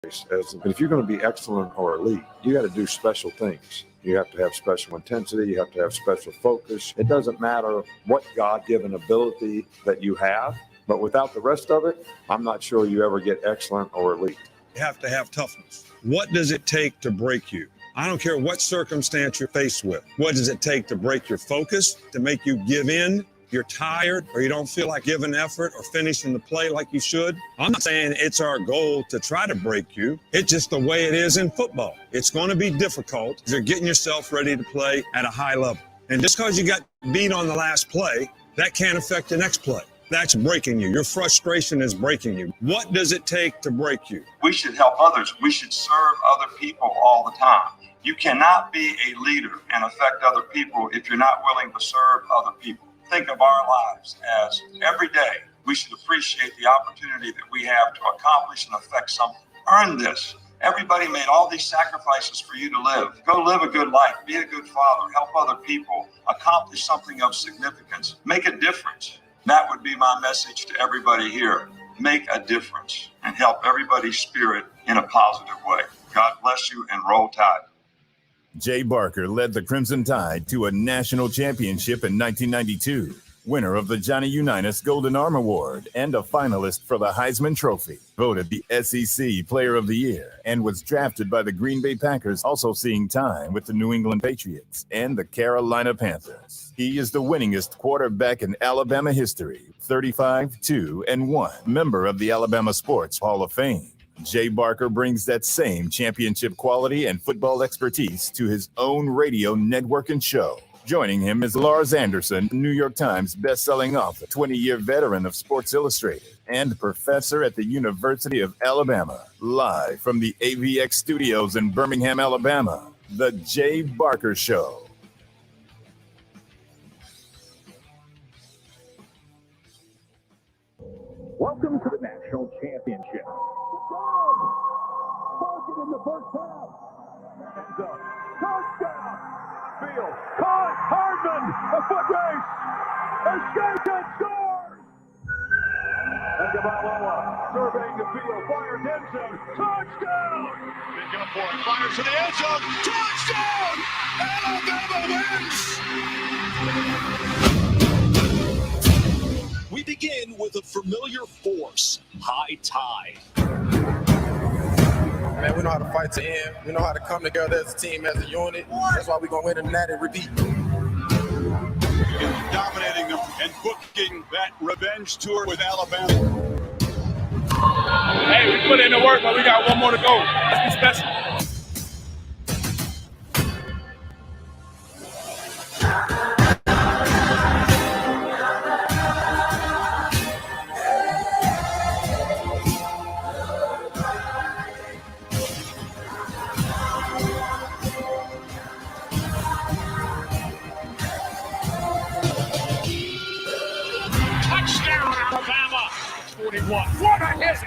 If you're going to be excellent or elite, you got to do special things. You have to have special intensity. You have to have special focus. It doesn't matter what God-given ability that you have, but without the rest of it, I'm not sure you ever get excellent or elite. You have to have toughness. What does it take to break you? I don't care what circumstance you're faced with. What does it take to break your focus, to make you give in? You're tired or you don't feel like giving effort or finishing the play like you should. I'm not saying it's our goal to try to break you. It's just the way it is in football. It's going to be difficult. You're getting yourself ready to play at a high level. And just because you got beat on the last play, that can't affect the next play. That's breaking you. Your frustration is breaking you. What does it take to break you? We should help others. We should serve other people all the time. You cannot be a leader and affect other people if you're not willing to serve other people. Think of our lives as every day we should appreciate the opportunity that we have to accomplish and affect something. Earn this. Everybody made all these sacrifices for you to live. Go live a good life. Be a good father. Help other people. Accomplish something of significance. Make a difference. That would be my message to everybody here. Make a difference and help everybody's spirit in a positive way. God bless you and roll tide. Jay Barker led the Crimson Tide to a national championship in 1992, winner of the Johnny Unitas Golden Arm Award and a finalist for the Heisman Trophy, voted the SEC Player of the Year, and was drafted by the Green Bay Packers, also seeing time with the New England Patriots and the Carolina Panthers. He is the winningest quarterback in Alabama history, 35-2-1, member of the Alabama Sports Hall of Fame. Jay Barker brings that same championship quality and football expertise to his own radio network and show. Joining him is Lars Anderson, New York Times bestselling author, 20-year veteran of Sports Illustrated, and professor at the University of Alabama. Live from the AVX studios in Birmingham, Alabama, The Jay Barker Show. Welcome to the National Championship. Market in the first half. End zone. Touchdown. Field. Caught. Hardman. A foot race. Escaped and scores. Tagovailoa surveying the field. Fires end zone. Touchdown. They go for it. Fires to the end zone. Touchdown. Alabama wins. We begin with a familiar force. High tide. Man, we know how to fight to end. We know how to come together as a team, as a unit. That's why we're going to win tonight and repeat. Dominating them and booking that revenge tour with Alabama. Hey, we put in the work, but we got one more to go. Let's be special. Touchdown, Alabama. 41. What a hit.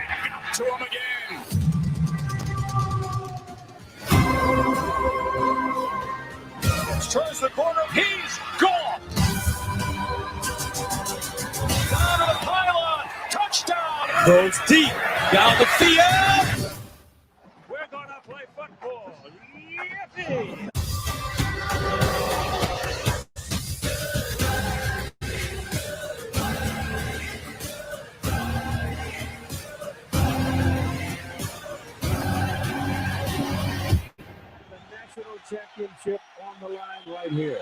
To him again. Turns the corner. He's gone. Down to the pylon. Touchdown. Goes deep. Down the field. We're going to play football. Yippee. Championship on the line right here.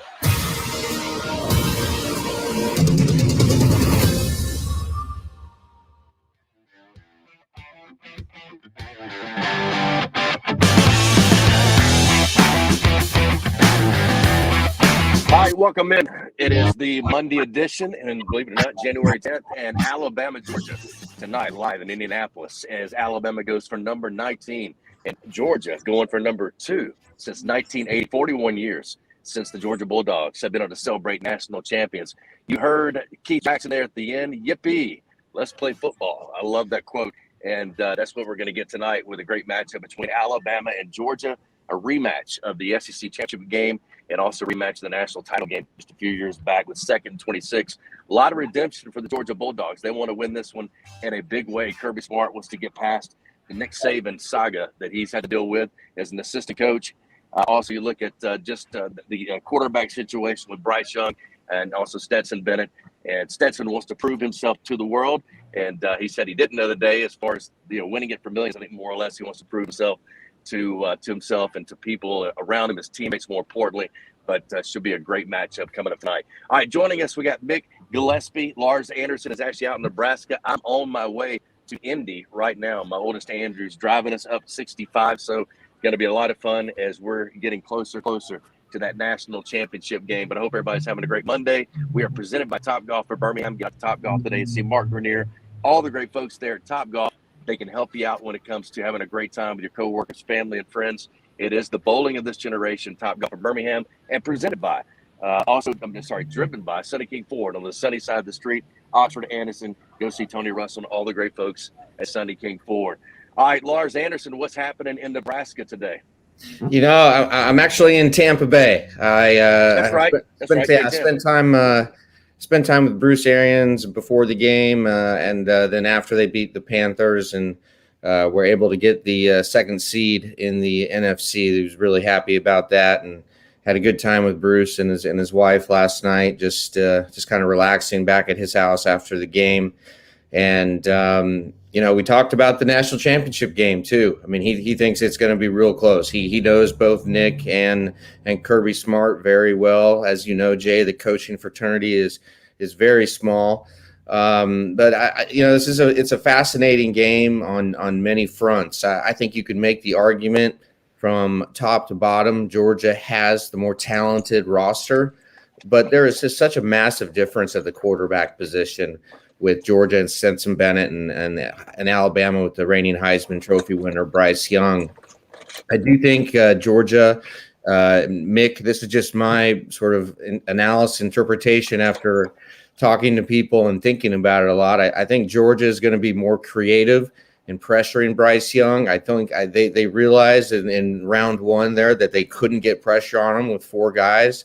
All right, welcome in. It is the Monday edition, and believe it or not, January 10th, and Alabama, Georgia tonight live in Indianapolis as Alabama goes for number 19 and Georgia going for number 2 since 1980, 41 years since the Georgia Bulldogs have been able to celebrate national champions. You heard Keith Jackson there at the end. Yippee, let's play football. I love that quote, and that's what we're going to get tonight with a great matchup between Alabama and Georgia, a rematch of the SEC championship game and also a rematch of the national title game just a few years back with 2nd and 26. A lot of redemption for the Georgia Bulldogs. They want to win this one in a big way. Kirby Smart wants to get past Nick Saban saga that he's had to deal with as an assistant coach. Also, you look at the quarterback situation with Bryce Young and also Stetson Bennett. And Stetson wants to prove himself to the world. And he said he didn't know the day as far as winning it for millions. I think more or less he wants to prove himself to himself and to people around him, his teammates more importantly. But should be a great matchup coming up tonight. All right, joining us, we got Mick Gillespie. Lars Anderson is actually out in Nebraska. I'm on my way to Indy right now. My oldest Andrew's driving us up 65, so going to be a lot of fun as we're getting closer to that national championship game. But I hope everybody's having a great Monday. We are presented by Topgolf for Birmingham. Got Topgolf today and see Mark Grenier, all the great folks there at Topgolf. They can help you out when it comes to having a great time with your coworkers, family, and friends. It is the bowling of this generation, Topgolf for Birmingham, and presented by, driven by Sunny King Ford on the sunny side of the street, Oxford Anderson. Go see Tony Russell and all the great folks at Sunny King Ford. All right, Lars Anderson, what's happening in Nebraska today? I'm actually in Tampa Bay. That's right. I spent time with Bruce Arians before the game, and then after they beat the Panthers and were able to get the second seed in the NFC. He was really happy about that and had a good time with Bruce and his wife last night. Just kind of relaxing back at his house after the game. And, we talked about the national championship game too. I mean, he thinks it's going to be real close. He knows both Nick and Kirby Smart very well. As you know, Jay, the coaching fraternity is very small. But it's a fascinating game on many fronts. I think you could make the argument from top to bottom, Georgia has the more talented roster, but there is just such a massive difference at the quarterback position with Georgia and Stetson Bennett and Alabama with the reigning Heisman Trophy winner, Bryce Young. I do think Georgia, Mick, this is just my sort of analysis, interpretation after talking to people and thinking about it a lot. I think Georgia is going to be more creative in pressuring Bryce Young. I think they realized in round one there that they couldn't get pressure on him with four guys,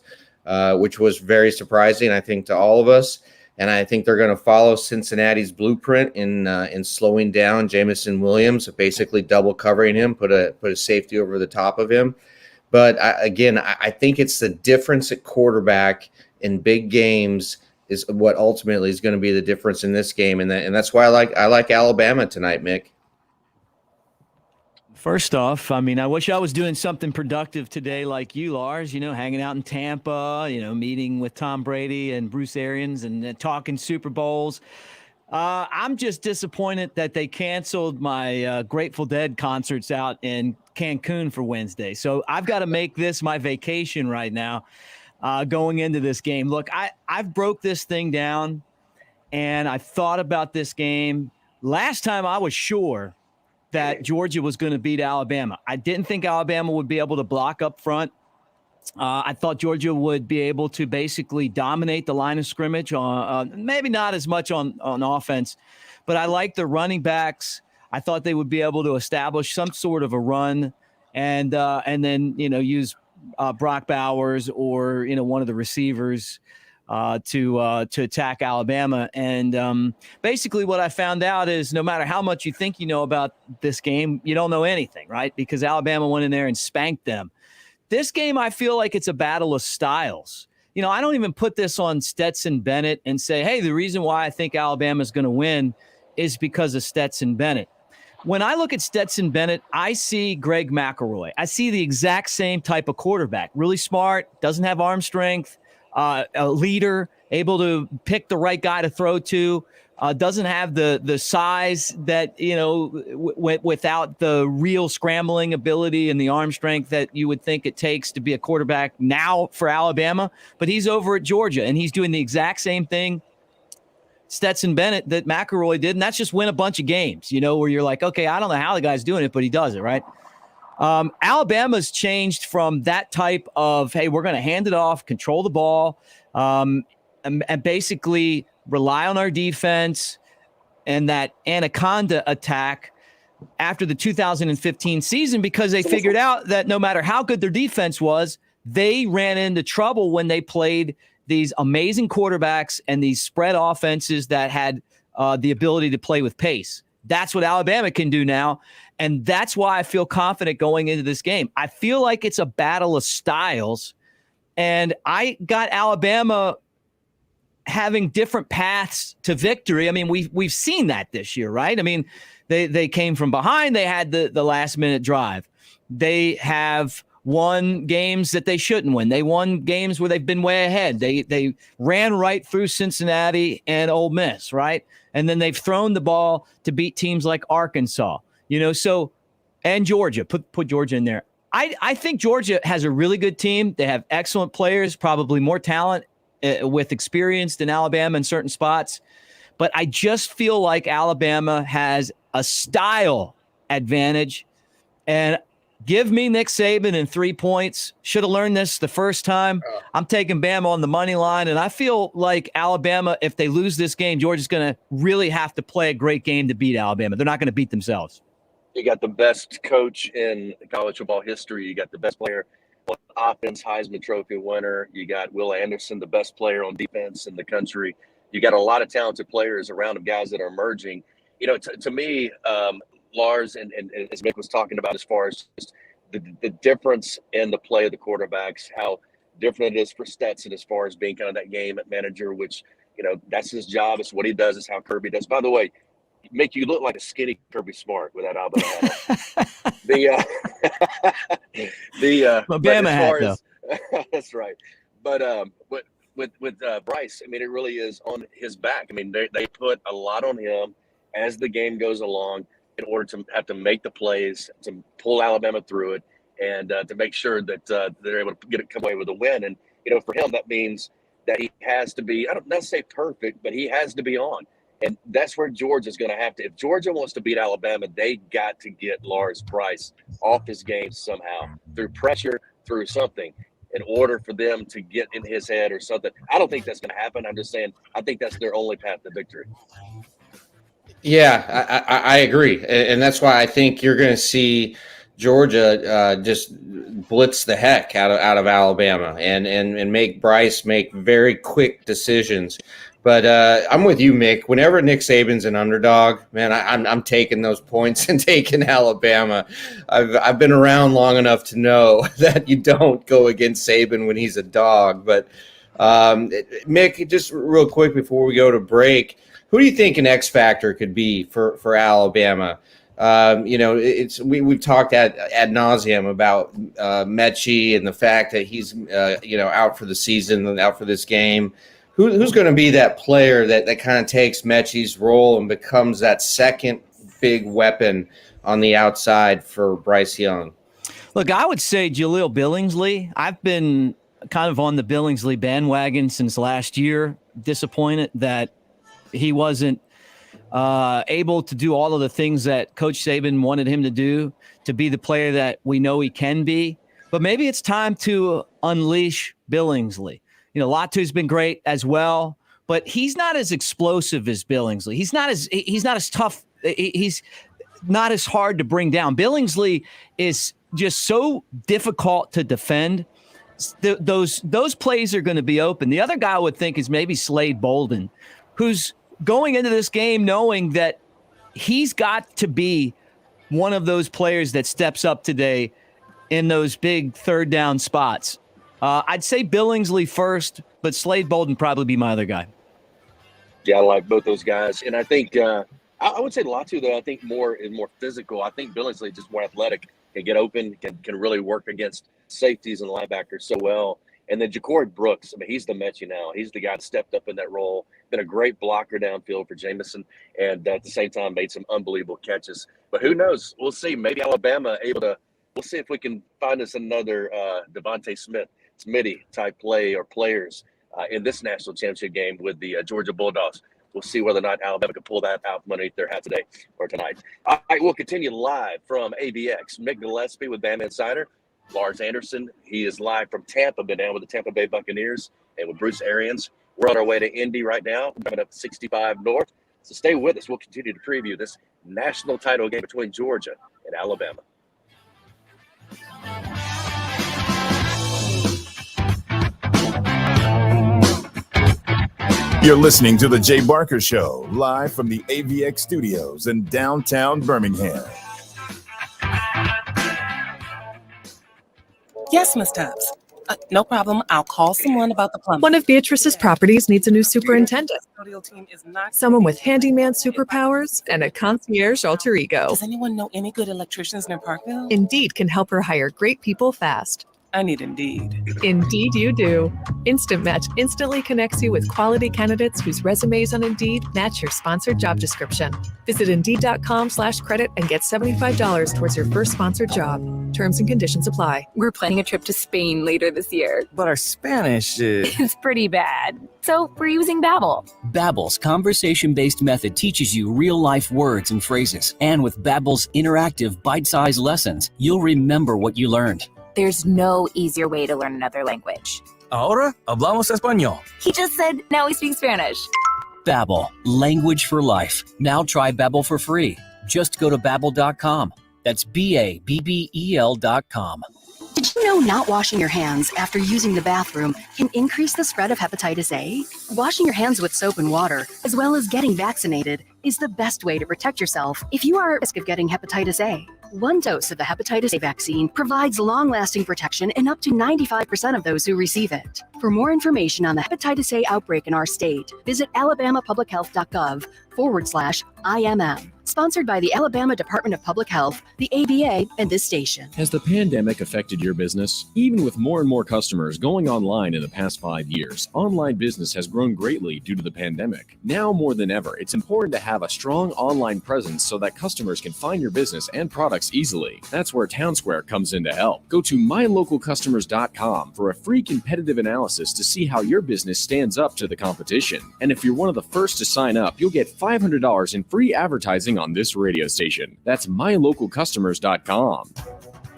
which was very surprising, I think, to all of us. And I think they're going to follow Cincinnati's blueprint in slowing down Jamison Williams, basically double covering him, put a safety over the top of him. But I think it's the difference at quarterback in big games is what ultimately is going to be the difference in this game, and that's why I like Alabama tonight, Mick. First off, I mean, I wish I was doing something productive today like you, Lars, hanging out in Tampa, meeting with Tom Brady and Bruce Arians and talking Super Bowls. I'm just disappointed that they canceled my Grateful Dead concerts out in Cancun for Wednesday. So I've got to make this my vacation right now going into this game. Look, I've broke this thing down, and I thought about this game. Last time I was sure that Georgia was going to beat Alabama. I didn't think Alabama would be able to block up front. I thought Georgia would be able to basically dominate the line of scrimmage, maybe not as much on offense, but I like the running backs. I thought they would be able to establish some sort of a run and then, use Brock Bowers or, one of the receivers to attack Alabama. And basically what I found out is no matter how much you think you know about this game, you don't know anything, right? Because Alabama went in there and spanked them. This game, I feel like it's a battle of styles. I don't even put this on Stetson Bennett and say, hey, the reason why I think Alabama is going to win is because of Stetson Bennett. When I look at Stetson Bennett, I see Greg McElroy. I see the exact same type of quarterback, really smart, doesn't have arm strength, a leader, able to pick the right guy to throw to, doesn't have the size that, without the real scrambling ability and the arm strength that you would think it takes to be a quarterback now for Alabama. But he's over at Georgia, and he's doing the exact same thing Stetson Bennett that McElroy did, and that's just win a bunch of games, where you're like, okay, I don't know how the guy's doing it, but he does it, right? Alabama's changed from that type of, hey, we're going to hand it off, control the ball, and basically rely on our defense and that anaconda attack after the 2015 season, because they figured out that no matter how good their defense was, they ran into trouble when they played these amazing quarterbacks and these spread offenses that had the ability to play with pace. That's what Alabama can do now. And that's why I feel confident going into this game. I feel like it's a battle of styles. And I got Alabama having different paths to victory. I mean, we've seen that this year, right? I mean, they came from behind. They had the last minute drive. They have won games that they shouldn't win. They won games where they've been way ahead. They ran right through Cincinnati and Ole Miss, right? And then they've thrown the ball to beat teams like Arkansas, so, and Georgia. Put Georgia in there. I think Georgia has a really good team. They have excellent players, probably more talent with experience than Alabama in certain spots. But I just feel like Alabama has a style advantage. And give me Nick Saban in 3 points. Should have learned this the first time. I'm taking Bama on the money line. And I feel like Alabama, if they lose this game, Georgia's going to really have to play a great game to beat Alabama. They're not going to beat themselves. You got the best coach in college football history. You got the best player on offense, Heisman Trophy winner. You got Will Anderson, the best player on defense in the country. You got a lot of talented players around him, guys that are emerging. To me, Lars, and as Mick was talking about, as far as just the difference in the play of the quarterbacks, how different it is for Stetson as far as being kind of that game manager, which, that's his job. It's what he does. It's how Kirby does. By the way, make you look like a skinny Kirby Smart with that Alabama hat. Alabama hat, though. That's right. But with Bryce, I mean, it really is on his back. I mean, they put a lot on him as the game goes along in order to have to make the plays, to pull Alabama through it, and to make sure that they're able to come away with a win. And, for him, that means that he has to be, I don't not say perfect, but he has to be on. And that's where Georgia's going to have to. If Georgia wants to beat Alabama, they got to get Lars Bryce off his game somehow, through pressure, through something, in order for them to get in his head or something. I don't think that's going to happen. I'm just saying I think that's their only path to victory. Yeah, I agree. And that's why I think you're going to see Georgia just blitz the heck out of Alabama and make Bryce make very quick decisions. But I'm with you, Mick. Whenever Nick Saban's an underdog, man, I'm taking those points and taking Alabama. I've been around long enough to know that you don't go against Saban when he's a dog. But Mick, just real quick before we go to break, who do you think an X factor could be for Alabama? We've talked ad nauseum about Mechie and the fact that he's out for the season and out for this game. Who's going to be that player that kind of takes Mechie's role and becomes that second big weapon on the outside for Bryce Young? Look, I would say Jaleel Billingsley. I've been kind of on the Billingsley bandwagon since last year. Disappointed that he wasn't able to do all of the things that Coach Saban wanted him to do, to be the player that we know he can be. But maybe it's time to unleash Billingsley. Latu's been great as well, but he's not as explosive as Billingsley. He's not as tough. He's not as hard to bring down. Billingsley is just so difficult to defend. Those plays are going to be open. The other guy I would think is maybe Slade Bolden, who's going into this game knowing that he's got to be one of those players that steps up today in those big third down spots. I'd say Billingsley first, but Slade Bolden probably be my other guy. Yeah, I like both those guys. And I think I would say Latu, though, I think more physical. I think Billingsley just more athletic, can get open, can really work against safeties and linebackers so well. And then Ja'Cory Brooks, I mean, he's the Mechie now. He's the guy that stepped up in that role, been a great blocker downfield for Jamison, and at the same time made some unbelievable catches. But who knows? We'll see. Maybe Alabama we'll see if we can find us another Devontae Smitty type play or players in this national championship game with the Georgia Bulldogs. We'll see whether or not Alabama can pull that out from underneath their hat today or tonight. All right, we'll continue live from ABX. Mick Gillespie with BamaInsider. Lars Anderson, he is live from Tampa, been down with the Tampa Bay Buccaneers, and with Bruce Arians. We're on our way to Indy right now, coming up 65 North. So stay with us. We'll continue to preview this national title game between Georgia and Alabama. You're listening to The Jay Barker Show, live from the AVX studios in downtown Birmingham. Yes, Miss Tubbs. No problem. I'll call someone about the plumbing. One of Beatrice's properties needs a new superintendent. Someone with handyman superpowers and a concierge alter ego. Does anyone know any good electricians near Parkville? Indeed can help her hire great people fast. I need Indeed. Indeed you do. Instant Match instantly connects you with quality candidates whose resumes on Indeed match your sponsored job description. Visit Indeed.com/credit and get $75 towards your first sponsored job. Terms and conditions apply. We're planning a trip to Spain later this year. But our Spanish is pretty bad. So we're using Babbel. Babbel's conversation-based method teaches you real-life words and phrases. And with Babbel's interactive, bite-sized lessons, you'll remember what you learned. There's no easier way to learn another language. Ahora hablamos español. He just said, now we speak Spanish. Babbel, language for life. Now try Babbel for free. Just go to Babbel.com. That's Babbel.com. Did you know not washing your hands after using the bathroom can increase the spread of hepatitis A? Washing your hands with soap and water, as well as getting vaccinated, is the best way to protect yourself if you are at risk of getting hepatitis A. One dose of the hepatitis A vaccine provides long-lasting protection in up to 95% of those who receive it. For more information on the hepatitis A outbreak in our state, visit alabamapublichealth.gov/IMM. Sponsored by the Alabama Department of Public Health, the ABA, and this station. Has the pandemic affected your business? Even with more and more customers going online in the past 5 years, online business has grown greatly due to the pandemic. Now more than ever, it's important to have a strong online presence so that customers can find your business and products easily. That's where Townsquare comes in to help. Go to mylocalcustomers.com for a free competitive analysis to see how your business stands up to the competition. And if you're one of the first to sign up, you'll get $500 in free advertising on this radio station. That's mylocalcustomers.com.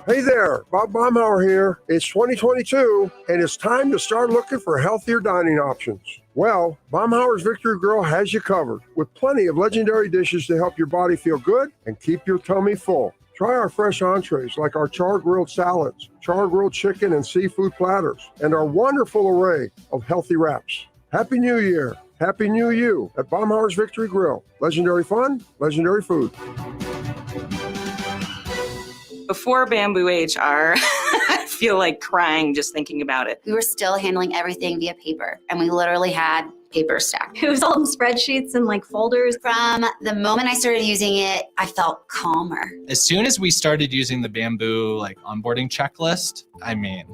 Hey there, Bob Baumhauer here. It's 2022, and it's time to start looking for healthier dining options. Well, Baumhauer's Victory Grill has you covered with plenty of legendary dishes to help your body feel good and keep your tummy full. Try our fresh entrees like our char-grilled salads, char-grilled chicken and seafood platters, and our wonderful array of healthy wraps. Happy New Year. Happy New You at Baumhauer's Victory Grill. Legendary fun, legendary food. Before Bamboo HR, I feel like crying just thinking about it. We were still handling everything via paper, and we literally had paper stack. It was all spreadsheets and like folders. From the moment I started using it, I felt calmer. As soon as we started using the Bamboo like onboarding checklist, I mean,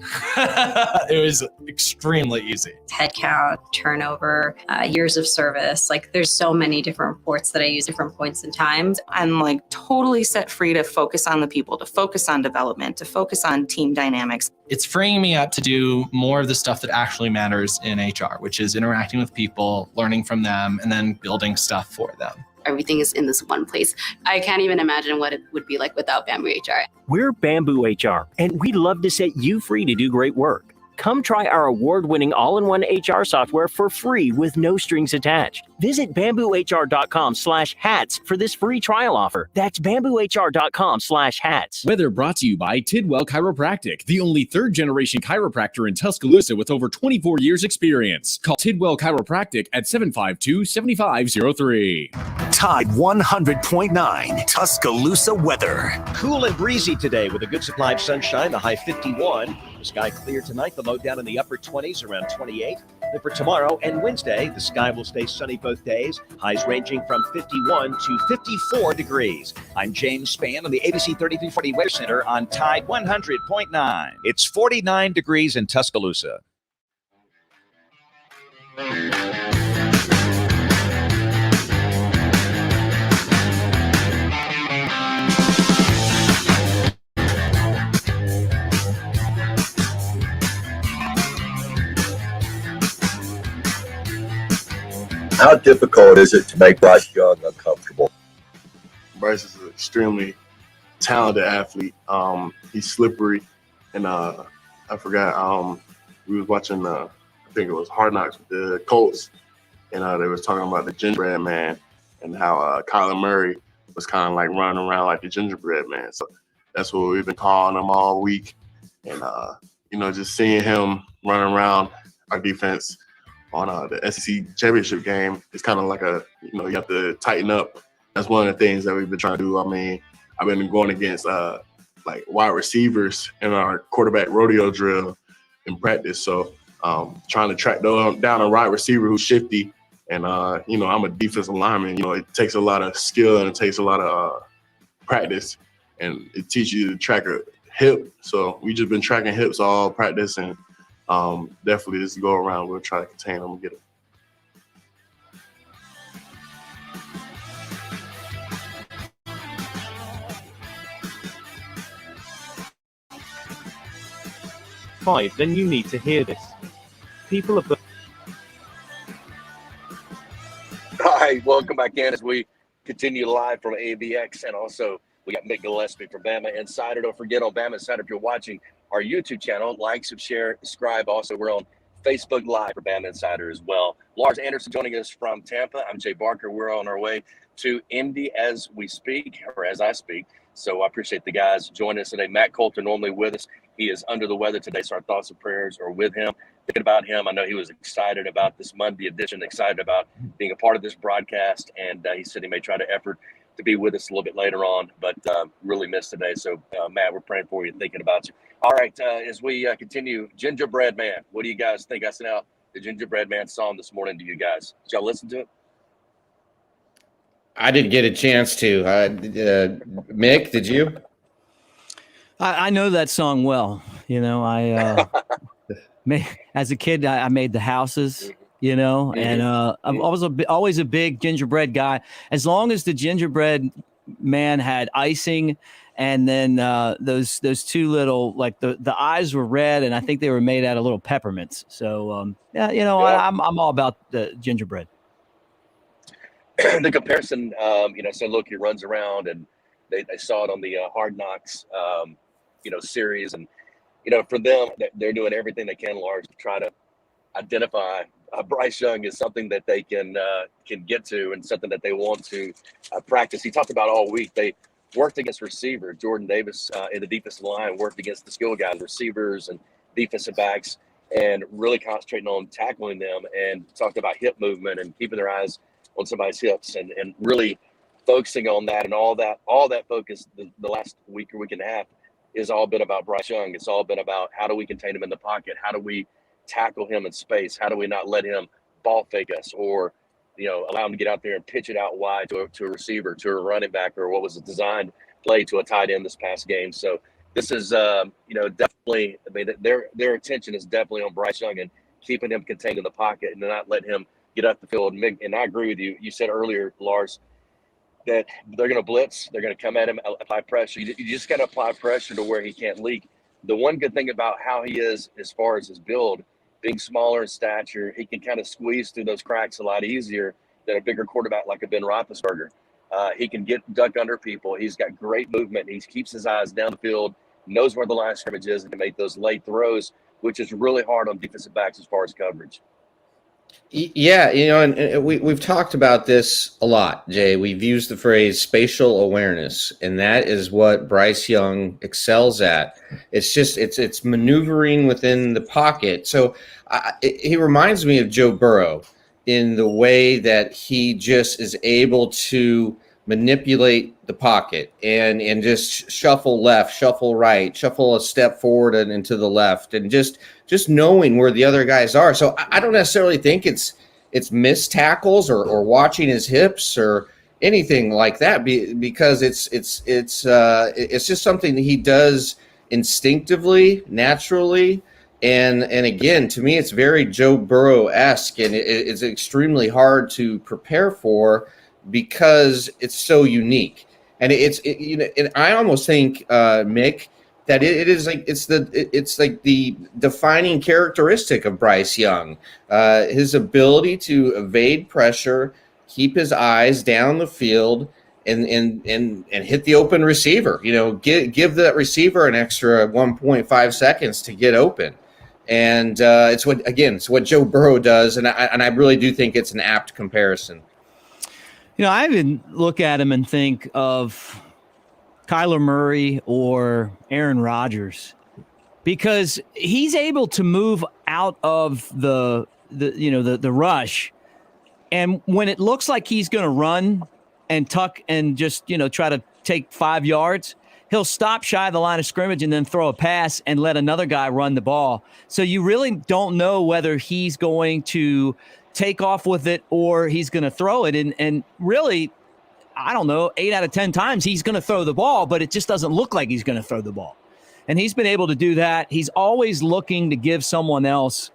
it was extremely easy. Headcount, turnover, years of service. Like there's so many different reports that I use different points in time. I'm like totally set free to focus on the people, to focus on development, to focus on team dynamics. It's freeing me up to do more of the stuff that actually matters in HR, which is interacting with people, learning from them, and then building stuff for them. Everything is in this one place. I can't even imagine what it would be like without Bamboo HR. We're Bamboo HR, and we'd love to set you free to do great work. Come try our award-winning all-in-one HR software for free with no strings attached. Visit bamboohr.com/hats for this free trial offer. That's bamboohr.com/hats. Weather brought to you by Tidwell Chiropractic, the only third-generation chiropractor in Tuscaloosa with over 24 years experience. Call Tidwell Chiropractic at 752-7503. Tide 100.9 Tuscaloosa weather. Cool and breezy today with a good supply of sunshine, the high 51. The sky clear tonight, the low down in the upper 20s, around 28. Then for tomorrow and Wednesday, the sky will stay sunny both days, highs ranging from 51 to 54 degrees. I'm James Spann on the ABC 3340 Weather Center on Tide 100.9. It's 49 degrees in Tuscaloosa. How difficult is it to make Bryce Young uncomfortable? Bryce is an extremely talented athlete. He's slippery, and I forgot. We was watching. I think it was Hard Knocks with the Colts, and they was talking about the gingerbread man and how Kyler Murray was kind of like running around like the gingerbread man. So that's what we've been calling him all week, and just seeing him running around our defense on the SEC championship game. It's kind of like you have to tighten up. That's one of the things that we've been trying to do. I mean, I've been going against like wide receivers in our quarterback rodeo drill in practice. So trying to track down a wide receiver who's shifty. And, I'm a defensive lineman. It takes a lot of skill and it takes a lot of practice. And it teaches you to track a hip. So we just been tracking hips all practice. And definitely this go around, we'll try to contain them and get it. Then you need to hear this. People are. All right, welcome back in as we continue live from AVX, and also we got Mick Gillespie from BamaInsider. Don't forget on BamaInsider, if you're watching our YouTube channel, like, share, subscribe. Also, we're on Facebook Live for BamaInsider as well. Lars Anderson joining us from Tampa. I'm Jay Barker. We're on our way to Indy as we speak, or as I speak. So I appreciate the guys joining us today. Matt Coulter normally with us. He is under the weather today, so our thoughts and prayers are with him. Thinking about him, I know he was excited about this Monday edition, excited about being a part of this broadcast, and he said he may try to effort to be with us a little bit later on, but really missed today. So, Matt, we're praying for you, thinking about you. All right, as we continue, Gingerbread Man, what do you guys think? I sent out the Gingerbread Man song this morning to you guys. Did y'all listen to it? I didn't get a chance to. Mick, did you? I know that song well. I as a kid, I made the houses, and I'm always a big gingerbread guy. As long as the gingerbread man had icing, and then those two little, like the eyes were red, and I think they were made out of little peppermints. So I'm all about the gingerbread. The comparison, so look, he runs around, and they saw it on the Hard Knocks, series, and for them, they're doing everything they can, Lars, to try to identify Bryce Young as something that they can get to and something that they want to practice. He talked about all week. They worked against receivers. Jordan Davis in the defensive line worked against the skill guys, receivers and defensive backs, and really concentrating on tackling them, and talked about hip movement and keeping their eyes on somebody's hips, and really focusing on that. And all that focus the last week or week and a half is all been about Bryce Young. It's all been about how do we contain him in the pocket? How do we tackle him in space? How do we not let him ball fake us, or allow him to get out there and pitch it out wide to a receiver, to a running back, or what was a designed play to a tight end this past game. So this is definitely, I mean, their attention is definitely on Bryce Young and keeping him contained in the pocket and not let him get up the field. And I agree with you. You said earlier, Lars, that they're going to blitz. They're going to come at him, apply pressure. You just got to apply pressure to where he can't leak. The one good thing about how he is as far as his build, being smaller in stature, he can kind of squeeze through those cracks a lot easier than a bigger quarterback like a Ben Roethlisberger. He can duck under people. He's got great movement. He keeps his eyes down the field, knows where the line of scrimmage is, and can make those late throws, which is really hard on defensive backs as far as coverage. Yeah, and we've talked about this a lot, Jay. We've used the phrase spatial awareness, and that is what Bryce Young excels at. It's just it's maneuvering within the pocket. So he reminds me of Joe Burrow in the way that he just is able to manipulate the pocket and just shuffle left, shuffle right, shuffle a step forward and to the left, and just knowing where the other guys are. So I don't necessarily think it's missed tackles or watching his hips or anything like that, because it's just something that he does instinctively, naturally. And again, to me, it's very Joe Burrow-esque, and it's extremely hard to prepare for because it's so unique. And and I almost think, Mick, that it's like the defining characteristic of Bryce Young, his ability to evade pressure, keep his eyes down the field, and hit the open receiver. Give that receiver an extra 1.5 seconds to get open. And it's what Joe Burrow does, and I really do think it's an apt comparison. I even look at him and think of Kyler Murray or Aaron Rodgers, because he's able to move out of the the rush. And when it looks like he's going to run and tuck and just, try to take 5 yards, he'll stop shy of the line of scrimmage and then throw a pass and let another guy run the ball. So you really don't know whether he's going to take off with it or he's going to throw it. And really, I don't know, 8 out of 10 times he's going to throw the ball, but it just doesn't look like he's going to throw the ball. And he's been able to do that. He's always looking to give someone else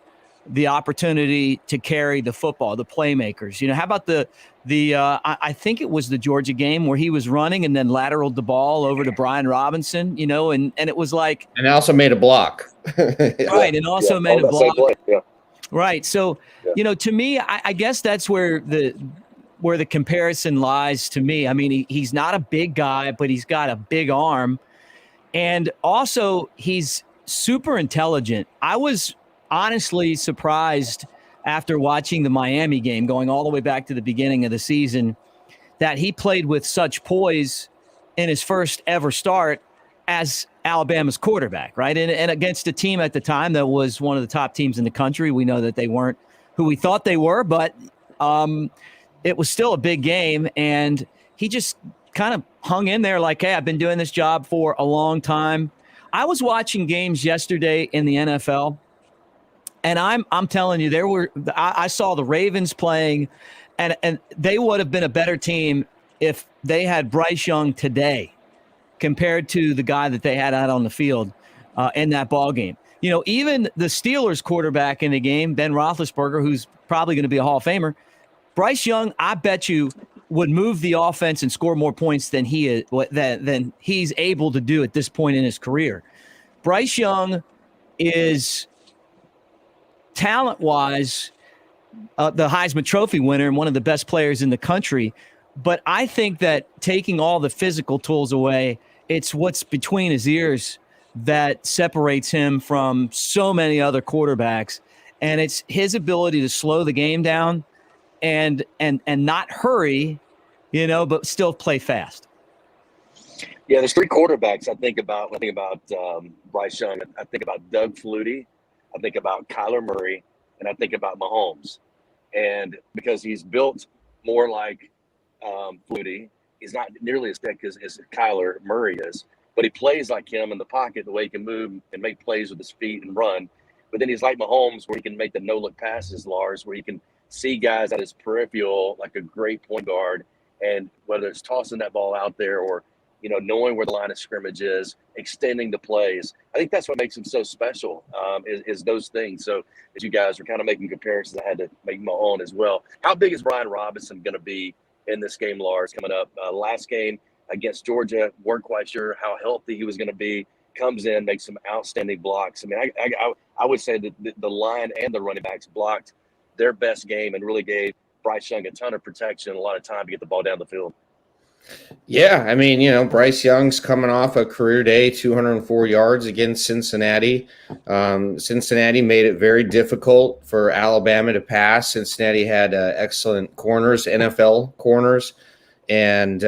the opportunity to carry the football, the playmakers. How about I think it was the Georgia game where he was running and then lateraled the ball over to Brian Robinson, and it was like. And also made a block. Right, and also made a block. Yeah. Right. So, to me, I guess that's where the comparison lies to me. I mean, he's not a big guy, but he's got a big arm. And also, he's super intelligent. I was honestly surprised after watching the Miami game, going all the way back to the beginning of the season, that he played with such poise in his first ever start as Alabama's quarterback, right? And against a team at the time that was one of the top teams in the country. We know that they weren't who we thought they were, but it was still a big game. And he just kind of hung in there like, hey, I've been doing this job for a long time. I was watching games yesterday in the NFL, and I'm telling you, I saw the Ravens playing, and they would have been a better team if they had Bryce Young today compared to the guy that they had out on the field in that ball game. Even the Steelers quarterback in the game, Ben Roethlisberger, who's probably going to be a Hall of Famer, Bryce Young, I bet you, would move the offense and score more points than than he's able to do at this point in his career. Bryce Young is talent-wise the Heisman Trophy winner and one of the best players in the country. But I think that taking all the physical tools away, it's what's between his ears that separates him from so many other quarterbacks. And it's his ability to slow the game down and not hurry, but still play fast. Yeah, there's 3 quarterbacks I think about Bryce Young. I think about Doug Flutie, I think about Kyler Murray, and I think about Mahomes. And because he's built more like Flutie, he's not nearly as thick as Kyler Murray is, but he plays like him in the pocket, the way he can move and make plays with his feet and run. But then he's like Mahomes, where he can make the no-look passes, Lars, where he can see guys at his peripheral like a great point guard, and whether it's tossing that ball out there or knowing where the line of scrimmage is, extending the plays. I think that's what makes him so special, is those things. So as you guys were kind of making comparisons, I had to make my own as well. How big is Brian Robinson going to be in this game, Lars, coming up? Last game against Georgia, weren't quite sure how healthy he was going to be. Comes in, makes some outstanding blocks. I mean, I would say that the line and the running backs blocked their best game and really gave Bryce Young a ton of protection, a lot of time to get the ball down the field. Yeah, I mean, Bryce Young's coming off a career day, 204 yards against Cincinnati. Cincinnati made it very difficult for Alabama to pass. Cincinnati had excellent corners, NFL corners. And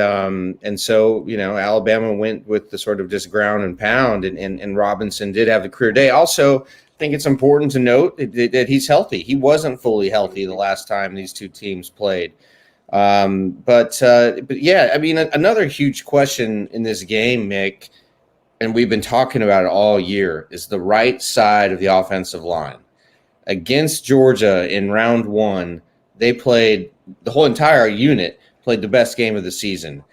so, Alabama went with the sort of just ground and pound, and Robinson did have a career day. Also, I think it's important to note that he's healthy. He wasn't fully healthy the last time these two teams played. But yeah, I mean, another huge question in this game, Mick, and we've been talking about it all year, is the right side of the offensive line. Against Georgia in round 1, they played, the whole entire unit played the best game of the season.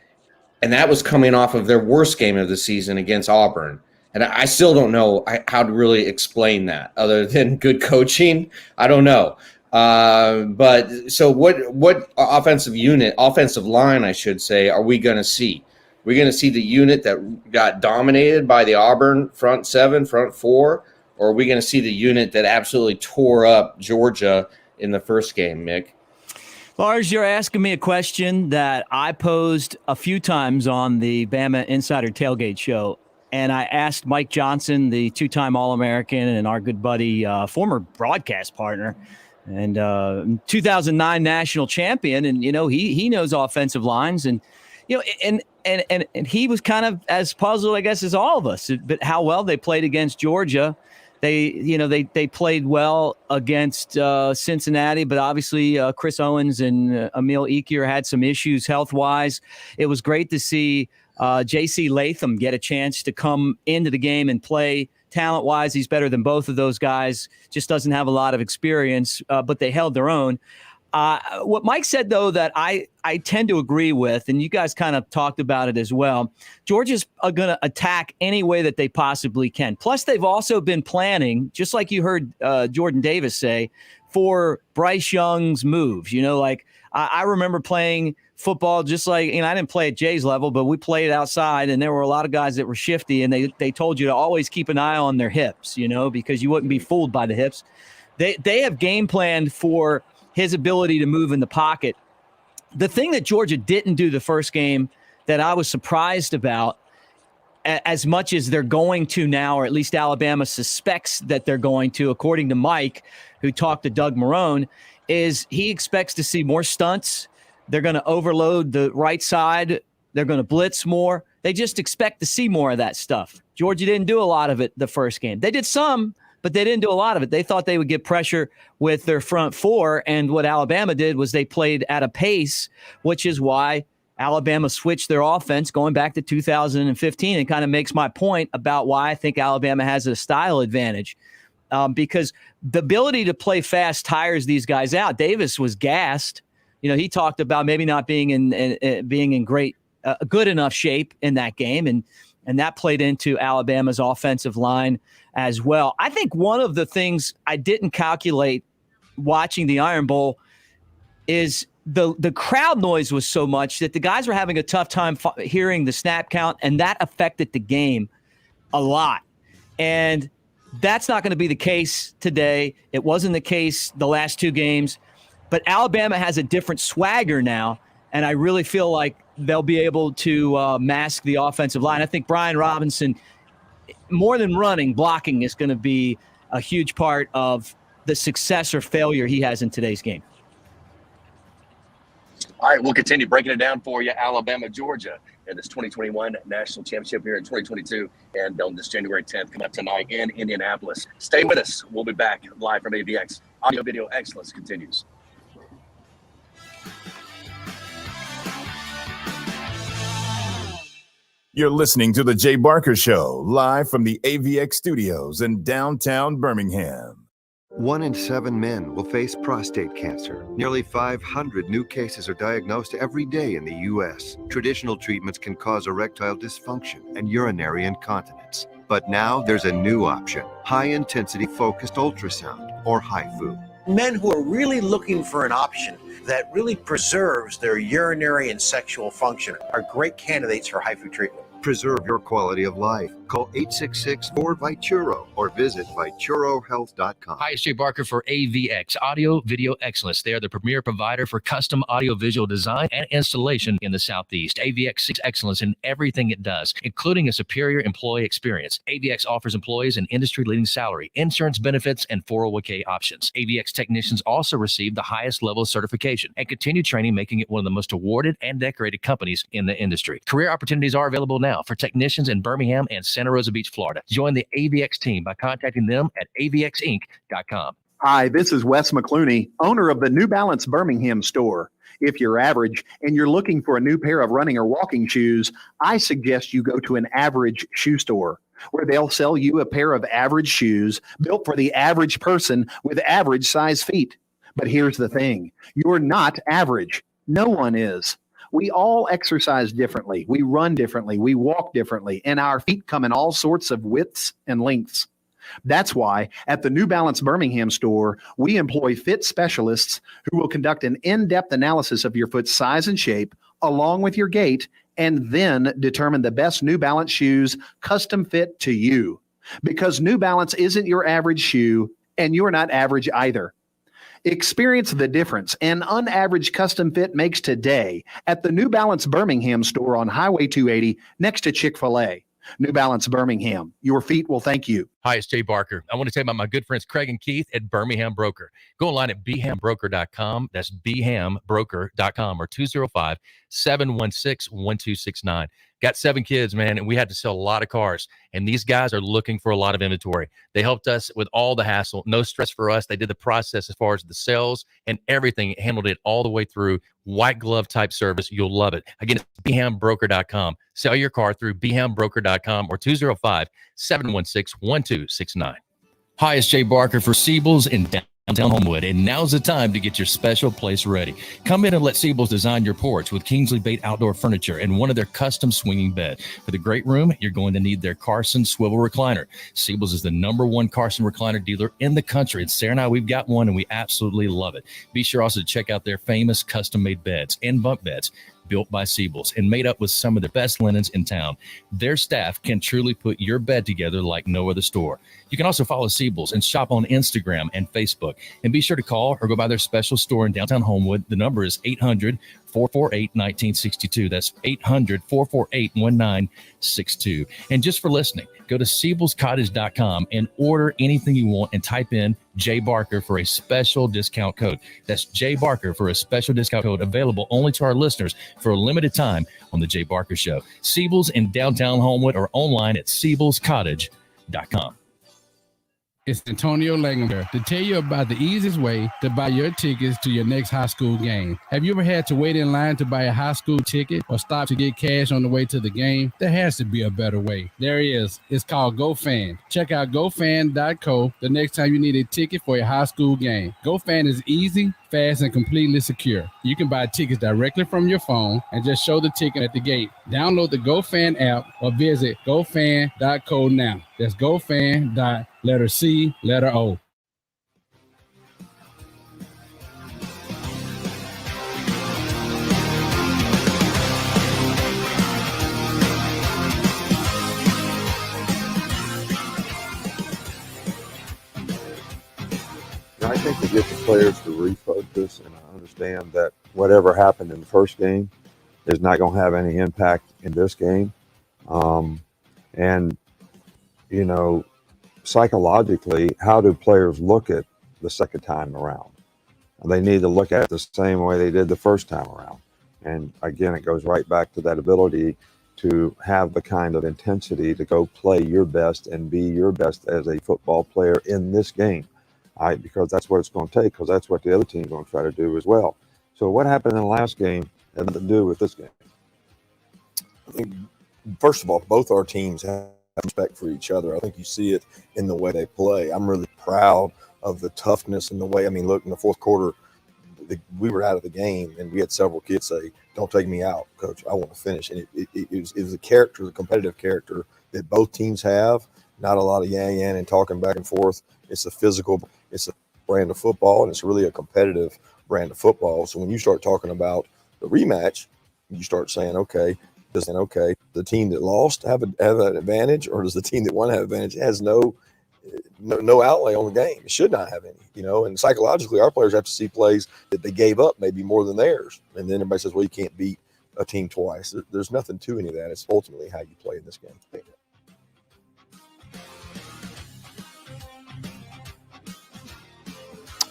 And that was coming off of their worst game of the season against Auburn. And I still don't know how to really explain that other than good coaching. I don't know. But so what offensive line, I should say, are we going to see? We're going to see the unit that got dominated by the Auburn front 7, front 4, or are we going to see the unit that absolutely tore up Georgia in the first game, Mick? Lars, you're asking me a question that I posed a few times on the Bama Insider Tailgate Show. And I asked Mike Johnson, the 2-time All-American and our good buddy, former broadcast partner, and 2009 national champion. And, he knows offensive lines. And, and he was kind of as puzzled, I guess, as all of us, but how well they played against Georgia. They played well against Cincinnati, but obviously Chris Owens and Emil Ekier had some issues health-wise. It was great to see J.C. Latham get a chance to come into the game and play. Talent-wise, he's better than both of those guys. Just doesn't have a lot of experience, but they held their own. What Mike said, though, that I tend to agree with, and you guys kind of talked about it as well, Georgia's going to attack any way that they possibly can. Plus, they've also been planning, just like you heard Jordan Davis say, for Bryce Young's moves. I remember playing football just like, I didn't play at Jay's level, but we played outside, and there were a lot of guys that were shifty, and they told you to always keep an eye on their hips, because you wouldn't be fooled by the hips. They have game planned for his ability to move in the pocket. The thing that Georgia didn't do the first game that I was surprised about, as much as they're going to now, or at least Alabama suspects that they're going to, according to Mike, who talked to Doug Marrone, is he expects to see more stunts. They're going to overload the right side. They're going to blitz more. They just expect to see more of that stuff. Georgia didn't do a lot of it the first game. They did some, but they didn't do a lot of it. They thought they would get pressure with their front four, and what Alabama did was they played at a pace, which is why Alabama switched their offense going back to 2015, and kind of makes my point about why I think Alabama has a style advantage, because the ability to play fast tires these guys out. Davis was gassed. He talked about maybe not being in great, good enough shape in that game, and that played into Alabama's offensive line as well. I think one of the things I didn't calculate watching the Iron Bowl is the crowd noise was so much that the guys were having a tough time hearing the snap count, and that affected the game a lot. And that's not going to be the case today. It wasn't the case the last two games. But Alabama has a different swagger now, and I really feel like they'll be able to mask the offensive line. I think Brian Robinson, more than running, blocking is going to be a huge part of the success or failure he has in today's game. All right, we'll continue breaking it down for you. Alabama, Georgia, in this 2021 National Championship here in 2022, and on this January 10th, coming up tonight in Indianapolis. Stay with us. We'll be back live from AVX. Audio Video Excellence continues. You're listening to The Jay Barker Show, live from the AVX studios in downtown Birmingham. 1 in 7 men will face prostate cancer. Nearly 500 new cases are diagnosed every day in the U.S. Traditional treatments can cause erectile dysfunction and urinary incontinence. But now there's a new option, high-intensity focused ultrasound, or HIFU. Men who are really looking for an option that really preserves their urinary and sexual function are great candidates for HIFU treatment. Preserve your quality of life. Call 866-4-VITURO or visit VituroHealth.com. Hi, it's Jay Barker for AVX, Audio Video Excellence. They are the premier provider for custom audio-visual design and installation in the Southeast. AVX seeks excellence in everything it does, including a superior employee experience. AVX offers employees an industry-leading salary, insurance benefits, and 401k options. AVX technicians also receive the highest level of certification and continue training, making it one of the most awarded and decorated companies in the industry. Career opportunities are available now for technicians in Birmingham and Santa Rosa Beach, Florida. Join the AVX team by contacting them at avxinc.com. Hi, this is Wes McClooney, owner of the New Balance Birmingham store. If you're average and you're looking for a new pair of running or walking shoes, I suggest you go to an average shoe store, where they'll sell you a pair of average shoes built for the average person with average size feet. But here's the thing, you're not average. No one is. We all exercise differently. We run differently. We walk differently. And our feet come in all sorts of widths and lengths. That's why at the New Balance Birmingham store, we employ fit specialists who will conduct an in-depth analysis of your foot's size and shape, along with your gait, and then determine the best New Balance shoes custom fit to you. Because New Balance isn't your average shoe, and you're not average either. Experience the difference an unaverage custom fit makes today at the New Balance Birmingham store on Highway 280 next to Chick-fil-A. New Balance Birmingham, your feet will thank you. Hi, it's Jay Barker. I want to tell you about my good friends Craig and Keith at Birmingham Broker. Go online at bhambroker.com. That's bhambroker.com or 205-716-1269. Got 7 kids, man, and we had to sell a lot of cars. And these guys are looking for a lot of inventory. They helped us with all the hassle. No stress for us. They did the process as far as the sales and everything. Handled it all the way through. White glove type service. You'll love it. Again, it's bhambroker.com. Sell your car through bhambroker.com or 205-716-1269. Hi, it's Jay Barker for Siebel's in downtown Homewood, and now's the time to get your special place ready. Come in and let Siebel's design your porch with Kingsley Bait outdoor furniture and one of their custom swinging bed. For the great room, you're going to need their Carson swivel recliner. Siebel's is the #1 Carson recliner dealer in the country, and Sarah and I, we've got one, and we absolutely love it. Be sure also to check out their famous custom-made beds and bunk beds built by Siebel's and made up with some of the best linens in town. Their staff can truly put your bed together like no other store. You can also follow Siebel's and shop on Instagram and Facebook. And be sure to call or go by their special store in downtown Homewood. The number is 800-448-1962. That's 800-448-1962. And just for listening, go to SiebelsCottage.com and order anything you want and type in J Barker for a special discount code. That's J Barker for a special discount code available only to our listeners for a limited time on the J Barker Show. Siebel's in downtown Homewood or online at SiebelsCottage.com. It's Antonio Langenberg to tell you about the easiest way to buy your tickets to your next high school game. Have you ever had to wait in line to buy a high school ticket or stop to get cash on the way to the game? There has to be a better way. There is. It's called GoFan. Check out GoFan.co the next time you need a ticket for a high school game. GoFan is easy, fast, and completely secure. You can buy tickets directly from your phone and just show the ticket at the gate. Download the GoFan app or visit GoFan.co now. That's GoFan. Letter C, letter O. I think to get the players to refocus and understand that whatever happened in the first game is not going to have any impact in this game. And, you know, psychologically, how do players look at the second time around? They need to look at it the same way they did the first time around. And again, it goes right back to that ability to have the kind of intensity to go play your best and be your best as a football player in this game. Because that's what it's going to take, because that's what the other team is going to try to do as well. So what happened in the last game had nothing to do with this game. I think, first of all, both our teams have respect for each other. I think you see it in the way they play. I'm really proud of the toughness and the way, I mean, look, in the fourth quarter, we were out of the game, and we had several kids say, "Don't take me out, Coach. I want to finish." And it was a character, the competitive character that both teams have. Not a lot of yang and talking back and forth. It's a physical, it's a brand of football, and it's really a competitive brand of football. So when you start talking about the rematch, you start saying, okay, the team that lost have an advantage, or does the team that won have an advantage? It has no outlay on the game. It should not have any, you know. And psychologically, our players have to see plays that they gave up maybe more than theirs. And then everybody says, well, you can't beat a team twice. There's nothing to any of that. It's ultimately how you play in this game.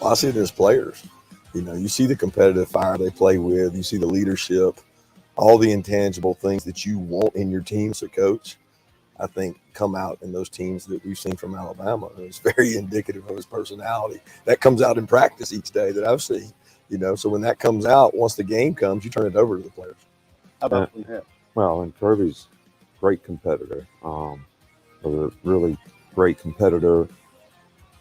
Well, I see it as players. You know, you see the competitive fire they play with. You see the leadership, all the intangible things that you want in your team as a coach, I think come out in those teams that we've seen from Alabama. And it's very indicative of his personality. That comes out in practice each day that I've seen. You know, so when that comes out, once the game comes, you turn it over to the players. How about Well, and Kirby's a great competitor. Was a really great competitor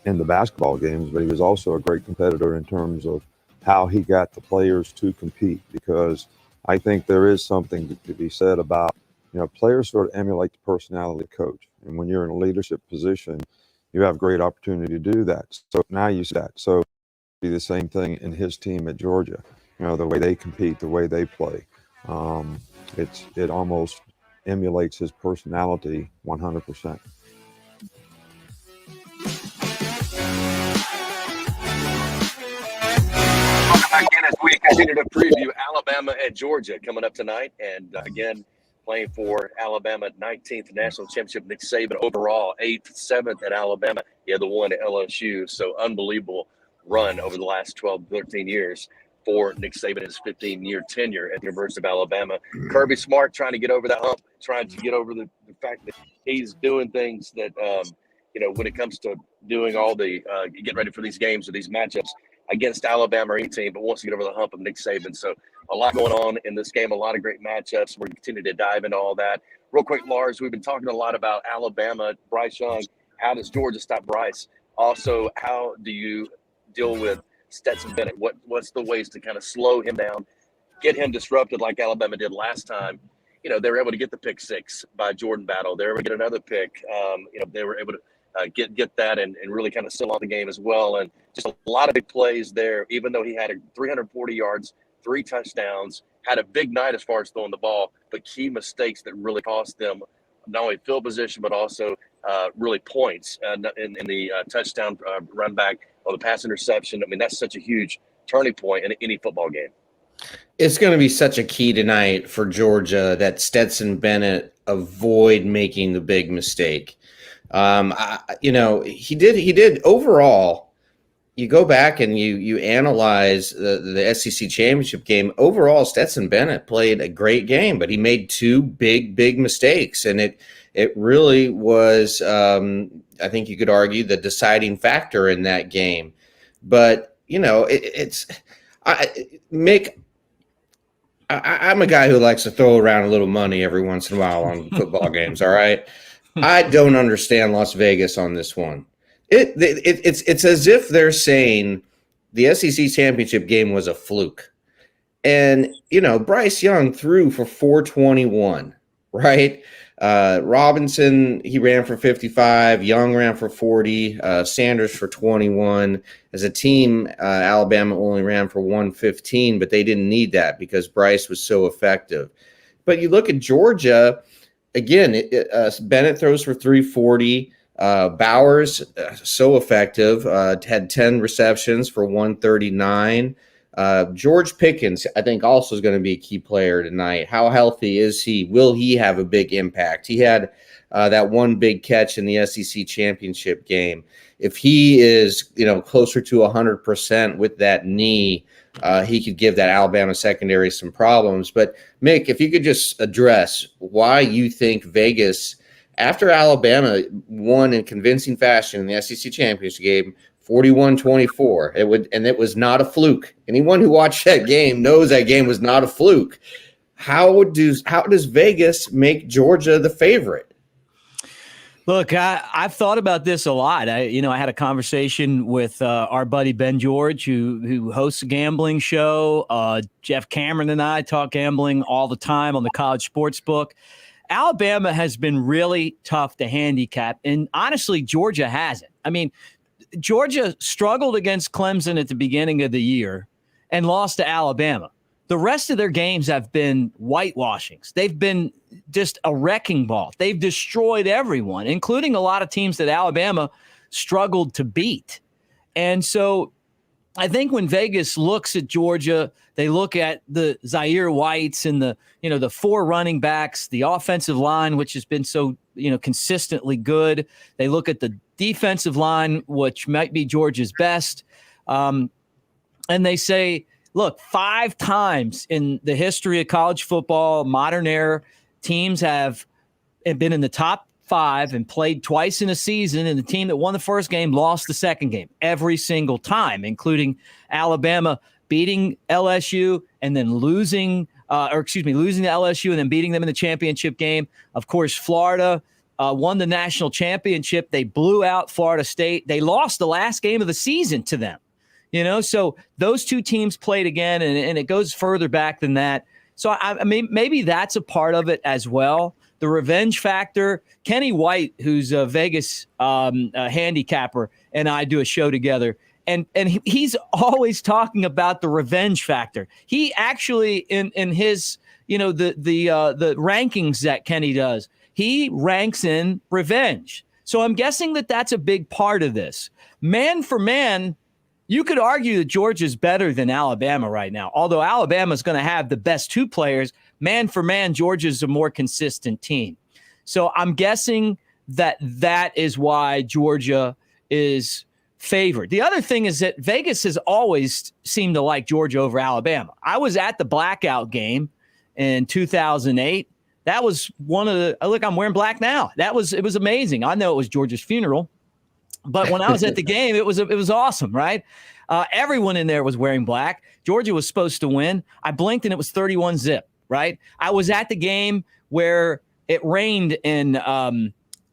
in the basketball games, but he was also a great competitor in terms of how he got the players to compete, because I think there is something to be said about, you know, players sort of emulate the personality of the coach. And when you're in a leadership position, you have great opportunity to do that. So now you see that. So be the same thing in his team at Georgia, you know, the way they compete, the way they play. It almost emulates his personality 100%. Welcome back in as we continue to preview Alabama at Georgia coming up tonight. And again, playing for Alabama, 19th national championship. Nick Saban overall, 8th, 7th at Alabama. He had the one at LSU. So unbelievable run over the last 12, 13 years for Nick Saban, his 15-year tenure at the University of Alabama. Kirby Smart trying to get over that hump, trying to get over the fact that he's doing things that, when it comes to doing all the getting ready for these games or these matchups against Alabama or any team, but wants to get over the hump of Nick Saban. So a lot going on in this game, a lot of great matchups. We're going to continue to dive into all that. Real quick, Lars, we've been talking a lot about Alabama, Bryce Young. How does Georgia stop Bryce? Also, how do you deal with Stetson Bennett? What's the ways to kind of slow him down, get him disrupted like Alabama did last time? They were able to get the pick 6 by Jordan Battle. They were able to get another pick. They were able to get that and really kind of seal on the game as well. And just a lot of big plays there, even though he had 340 yards, 3 touchdowns, had a big night as far as throwing the ball, but key mistakes that really cost them not only field position, but also really points in the touchdown run back or the pass interception. I mean, that's such a huge turning point in any football game. It's going to be such a key tonight for Georgia that Stetson Bennett avoid making the big mistake. He did overall. You go back and you analyze the SEC championship game. Overall, Stetson Bennett played a great game, but he made 2 big mistakes, and it really was. I think you could argue the deciding factor in that game. But I'm a guy who likes to throw around a little money every once in a while on football games. All right. I don't understand Las Vegas on this one. It's as if they're saying the SEC championship game was a fluke. And, Bryce Young threw for 421, right? Robinson, he ran for 55. Young ran for 40. Sanders for 21. As a team, Alabama only ran for 115, but they didn't need that because Bryce was so effective. But you look at Georgia, again, Bennett throws for 340. Bowers, so effective, had 10 receptions for 139. George Pickens, I think, also is going to be a key player tonight. How healthy is he? Will he have a big impact? He had that one big catch in the SEC championship game. If he is, closer to 100% with that knee, he could give that Alabama secondary some problems. But Mick, if you could just address why you think Vegas, after Alabama won in convincing fashion in the SEC championship game, 41-24, it was not a fluke. Anyone who watched that game knows that game was not a fluke. How does Vegas make Georgia the favorite? Look, I've thought about this a lot. I had a conversation with our buddy Ben George, who hosts a gambling show. Jeff Cameron and I talk gambling all the time on the College Sports Book. Alabama has been really tough to handicap, and honestly, Georgia hasn't. I mean, Georgia struggled against Clemson at the beginning of the year and lost to Alabama. The rest of their games have been whitewashings. They've been just a wrecking ball. They've destroyed everyone, including a lot of teams that Alabama struggled to beat. And so I think when Vegas looks at Georgia, they look at the Zaire Whites and the 4 running backs, the offensive line, which has been so, consistently good. They look at the defensive line, which might be Georgia's best. And they say, look, 5 times in the history of college football, modern era, teams have been in the top 5 and played twice in a season, and the team that won the first game lost the second game every single time, including Alabama beating LSU and then losing to LSU and then beating them in the championship game. Of course, Florida won the national championship. They blew out Florida State. They lost the last game of the season to them. So those 2 teams played again, and it goes further back than that. So, I mean, maybe that's a part of it as well. The revenge factor. Kenny White, who's a Vegas handicapper, and I do a show together, and he's always talking about the revenge factor. He actually, in his, the rankings that Kenny does, he ranks in revenge. So I'm guessing that that's a big part of this. Man for man, you could argue that Georgia's better than Alabama right now, although Alabama's going to have the best 2 players, man for man, Georgia's a more consistent team. So I'm guessing that is why Georgia is favored. The other thing is that Vegas has always seemed to like Georgia over Alabama. I was at the blackout game in 2008. That was one of the, look, I'm wearing black now. It was amazing. I know it was Georgia's funeral, but when I was at the game, it was awesome, right? Everyone in there was wearing black. Georgia was supposed to win. I blinked and it was 31-0, right? I was at the game where it rained in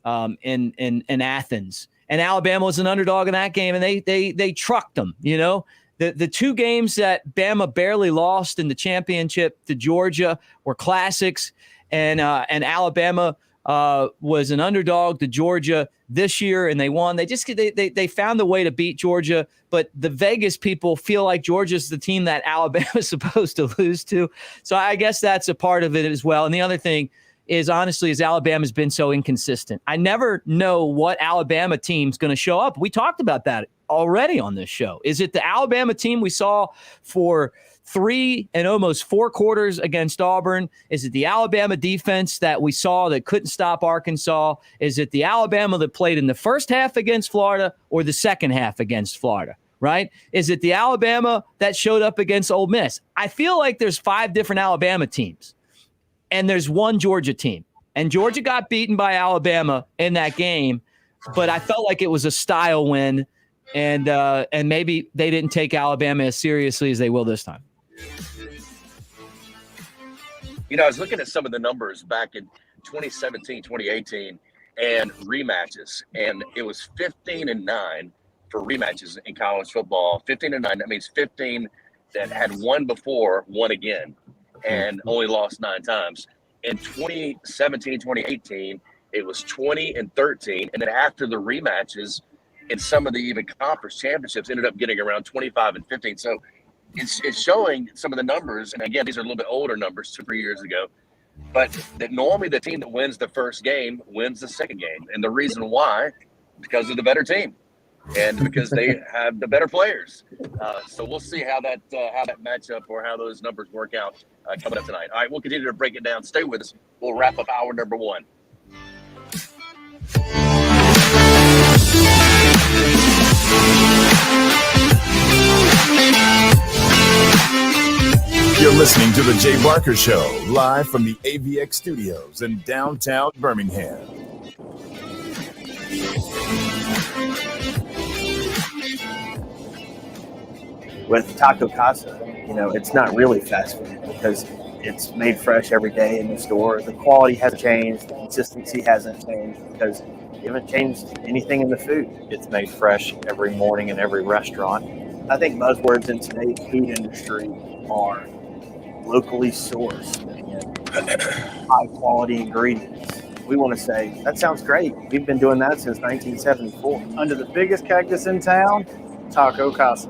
Athens, and Alabama was an underdog in that game, and they trucked them. You know, the two games that Bama barely lost in the championship to Georgia were classics, and Alabama was an underdog to Georgia this year, and they won. They found a way to beat Georgia, but the Vegas people feel like Georgia's the team that Alabama is supposed to lose to. So I guess that's a part of it as well. And the other thing is, honestly, is Alabama's been so inconsistent. I never know what Alabama team's going to show up. We talked about that already on this show. Is it the Alabama team we saw for 3 and almost 4 quarters against Auburn? Is it the Alabama defense that we saw that couldn't stop Arkansas? Is it the Alabama that played in the first half against Florida or the second half against Florida, right? Is it the Alabama that showed up against Ole Miss? I feel like there's 5 different Alabama teams, and there's one Georgia team. And Georgia got beaten by Alabama in that game, but I felt like it was a style win, and maybe they didn't take Alabama as seriously as they will this time. You know, I was looking at some of the numbers back in 2017, 2018, and rematches, and it was 15-9 for rematches in college football. 15-9, that means 15 that had won before, won again, and only lost 9 times. In 2017, 2018, it was 20-13, and then after the rematches, in some of the even conference championships, ended up getting around 25-15. So it's showing some of the numbers, and again, these are a little bit older numbers, 2-3 years ago, but that normally the team that wins the first game wins the second game. And the reason why, because of the better team and because they have the better players. So we'll see how that matchup or how those numbers work out coming up tonight. All right, we'll continue to break it down. Stay with us. We'll wrap up hour number 1. You're listening to The Jay Barker Show, live from the AVX studios in downtown Birmingham. With Taco Casa, it's not really fast food because it's made fresh every day in the store. The quality hasn't changed. The consistency hasn't changed because you haven't changed anything in the food. It's made fresh every morning in every restaurant. I think buzzwords in today's food industry are locally sourced and high quality ingredients. We want to say, that sounds great. We've been doing that since 1974. Under the biggest cactus in town, Taco Casa.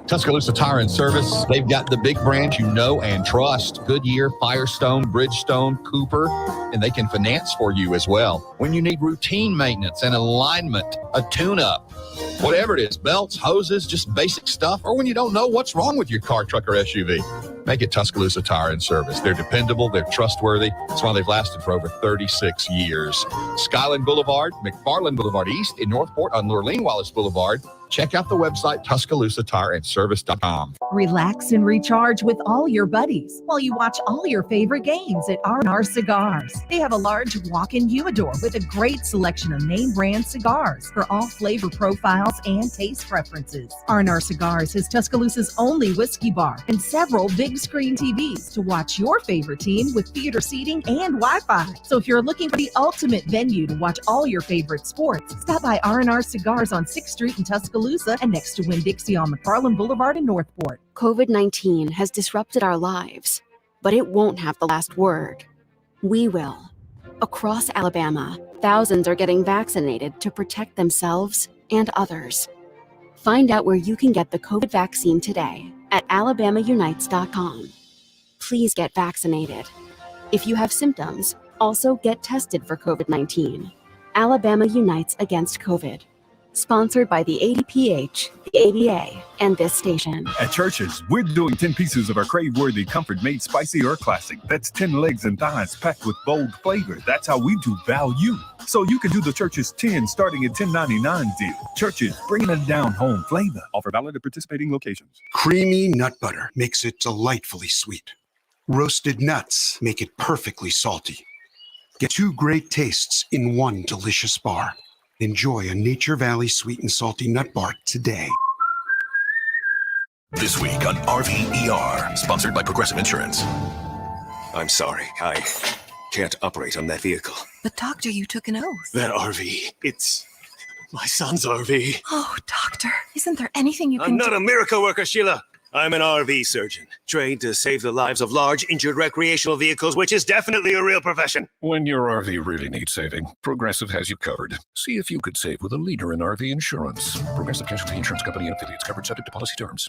Tuscaloosa Tire and Service. They've got the big brands you know and trust. Goodyear, Firestone, Bridgestone, Cooper, and they can finance for you as well. When you need routine maintenance and alignment, a tune-up, whatever it is, belts, hoses, just basic stuff, or when you don't know what's wrong with your car, truck, or SUV, make it Tuscaloosa Tire and Service. They're dependable, they're trustworthy. That's why they've lasted for over 36 years. Skyland Boulevard, McFarland Boulevard East in Northport on Lurleen Wallace Boulevard. Check out the website, TuscaloosaTireandService.com. Relax and recharge with all your buddies while you watch all your favorite games at R&R Cigars. They have a large walk-in humidor with a great selection of name brand cigars for all flavor profiles and taste preferences. R&R Cigars has Tuscaloosa's only whiskey bar and several big screen TVs to watch your favorite team with theater seating and Wi-Fi. So if you're looking for the ultimate venue to watch all your favorite sports, stop by R&R Cigars on 6th Street in Tuscaloosa and next to Winn-Dixie on McFarland Boulevard in Northport. COVID-19 has disrupted our lives, but it won't have the last word. We will. Across Alabama, thousands are getting vaccinated to protect themselves and others. Find out where you can get the COVID vaccine today at alabamaunites.com. Please get vaccinated. If you have symptoms, also get tested for COVID-19. Alabama unites against COVID. Sponsored by the ADPH, the ADA, and this station. At Church's, we're doing 10 pieces of our crave-worthy comfort made spicy or classic. That's 10 legs and thighs packed with bold flavor. That's how we do value. So you can do the Church's 10 starting at $10.99 deal. Church's, bringing it down home flavor. Offer valid at participating locations. Creamy nut butter makes it delightfully sweet. Roasted nuts make it perfectly salty. Get two great tastes in one delicious bar. Enjoy a Nature Valley sweet and salty nut bar today. This week on RVER, sponsored by Progressive Insurance. I'm sorry, I can't operate on that vehicle. But doctor, you took an oath. That RV, it's my son's RV. Oh, doctor, isn't there anything you can do? I'm not a miracle worker, Sheila. I'm an RV surgeon, trained to save the lives of large, injured recreational vehicles, which is definitely a real profession. When your RV really needs saving, Progressive has you covered. See if you could save with a leader in RV insurance. Progressive Casualty Insurance Company and affiliates, covered subject to policy terms.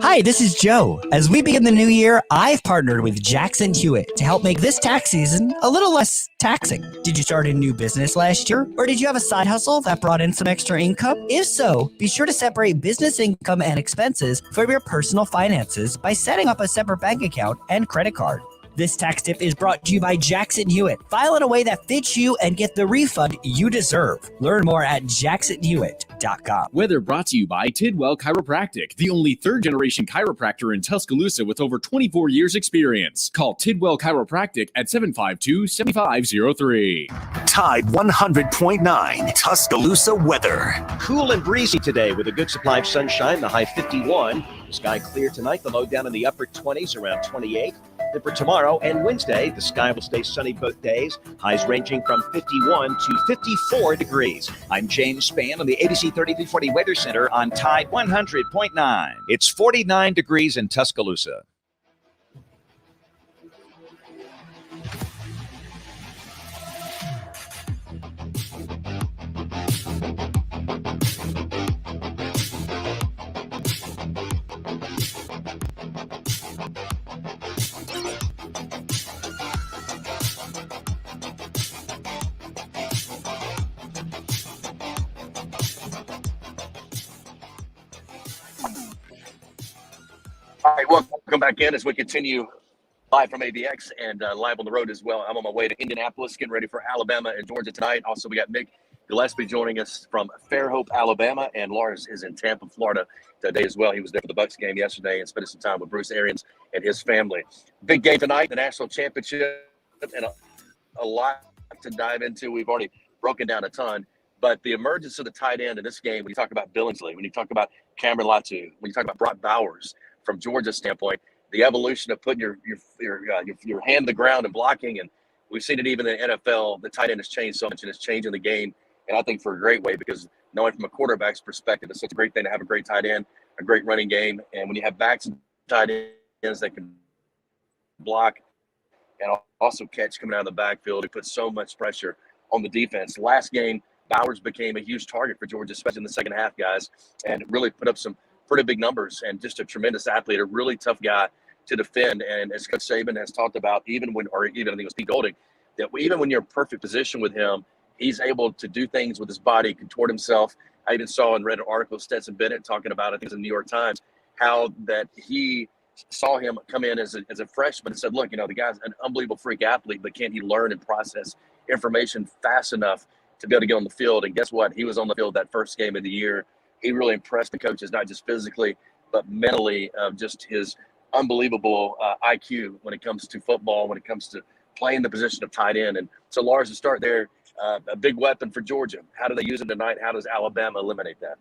Hi, this is Joe. As we begin the new year, I've partnered with Jackson Hewitt to help make this tax season a little less taxing. Did you start a new business last year? Or did you have a side hustle that brought in some extra income? If so, be sure to separate business income and expenses from your personal finances by setting up a separate bank account and credit card. This tax tip is brought to you by Jackson Hewitt. File in a way that fits you and get the refund you deserve. Learn more at jacksonhewitt.com. Weather brought to you by Tidwell Chiropractic, the only third-generation chiropractor in Tuscaloosa with over 24 years experience. Call Tidwell Chiropractic at 752-7503. Tide 100.9 Tuscaloosa weather. Cool and breezy today with a good supply of sunshine, the high 51. The sky clear tonight, the low down in the upper 20s, around 28. Then for tomorrow and Wednesday, the sky will stay sunny both days, highs ranging from 51 to 54 degrees. I'm James Spann on the ABC 3340 Weather Center on Tide 100.9. It's 49 degrees in Tuscaloosa. All right, welcome back in as we continue live from AVX and live on the road as well. I'm on my way to Indianapolis, getting ready for Alabama and Georgia tonight. Also, we got Nick Gillespie joining us from Fairhope, Alabama, and Lars is in Tampa, Florida today as well. He was there for the Bucs game yesterday and spending some time with Bruce Arians and his family. Big game tonight, the national championship, and a lot to dive into. We've already broken down a ton. But the emergence of the tight end in this game, when you talk about Billingsley, when you talk about Cameron Latu, when you talk about Brock Bowers, from Georgia's standpoint, the evolution of putting your hand to the ground and blocking, and we've seen it even in the NFL. The tight end has changed so much, and it's changing the game, and I think for a great way, because knowing from a quarterback's perspective, it's such a great thing to have a great tight end, a great running game, and when you have backs and tight ends that can block and also catch coming out of the backfield, it puts so much pressure on the defense. Last game, Bowers became a huge target for Georgia, especially in the second half, guys, and really put up some pretty big numbers, and just a tremendous athlete, a really tough guy to defend. And as Coach Saban has talked about, even I think it was Pete Golding, that even when you're in perfect position with him, he's able to do things with his body, contort himself. I even saw and read an article of Stetson Bennett talking about, I think it was in the New York Times, how that he saw him come in as a freshman and said, look, the guy's an unbelievable freak athlete, but can he learn and process information fast enough to be able to get on the field? And guess what? He was on the field that first game of the year. He really impressed the coaches, not just physically, but mentally, just his unbelievable IQ when it comes to football, when it comes to playing the position of tight end. And so, Lars, to start there, a big weapon for Georgia. How do they use him tonight? How does Alabama eliminate that?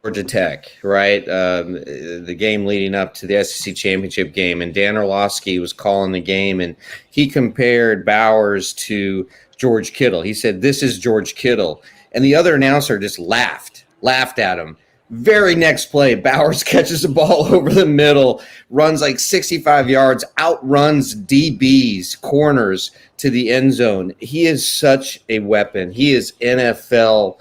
Georgia Tech, right? The game leading up to the SEC championship game, and Dan Orlovsky was calling the game, and he compared Bowers to George Kittle. He said, "This is George Kittle," and the other announcer just laughed at him. Very next play, Bowers catches the ball over the middle, runs like 65 yards, outruns DBs, corners to the end zone. He is such a weapon. He is NFL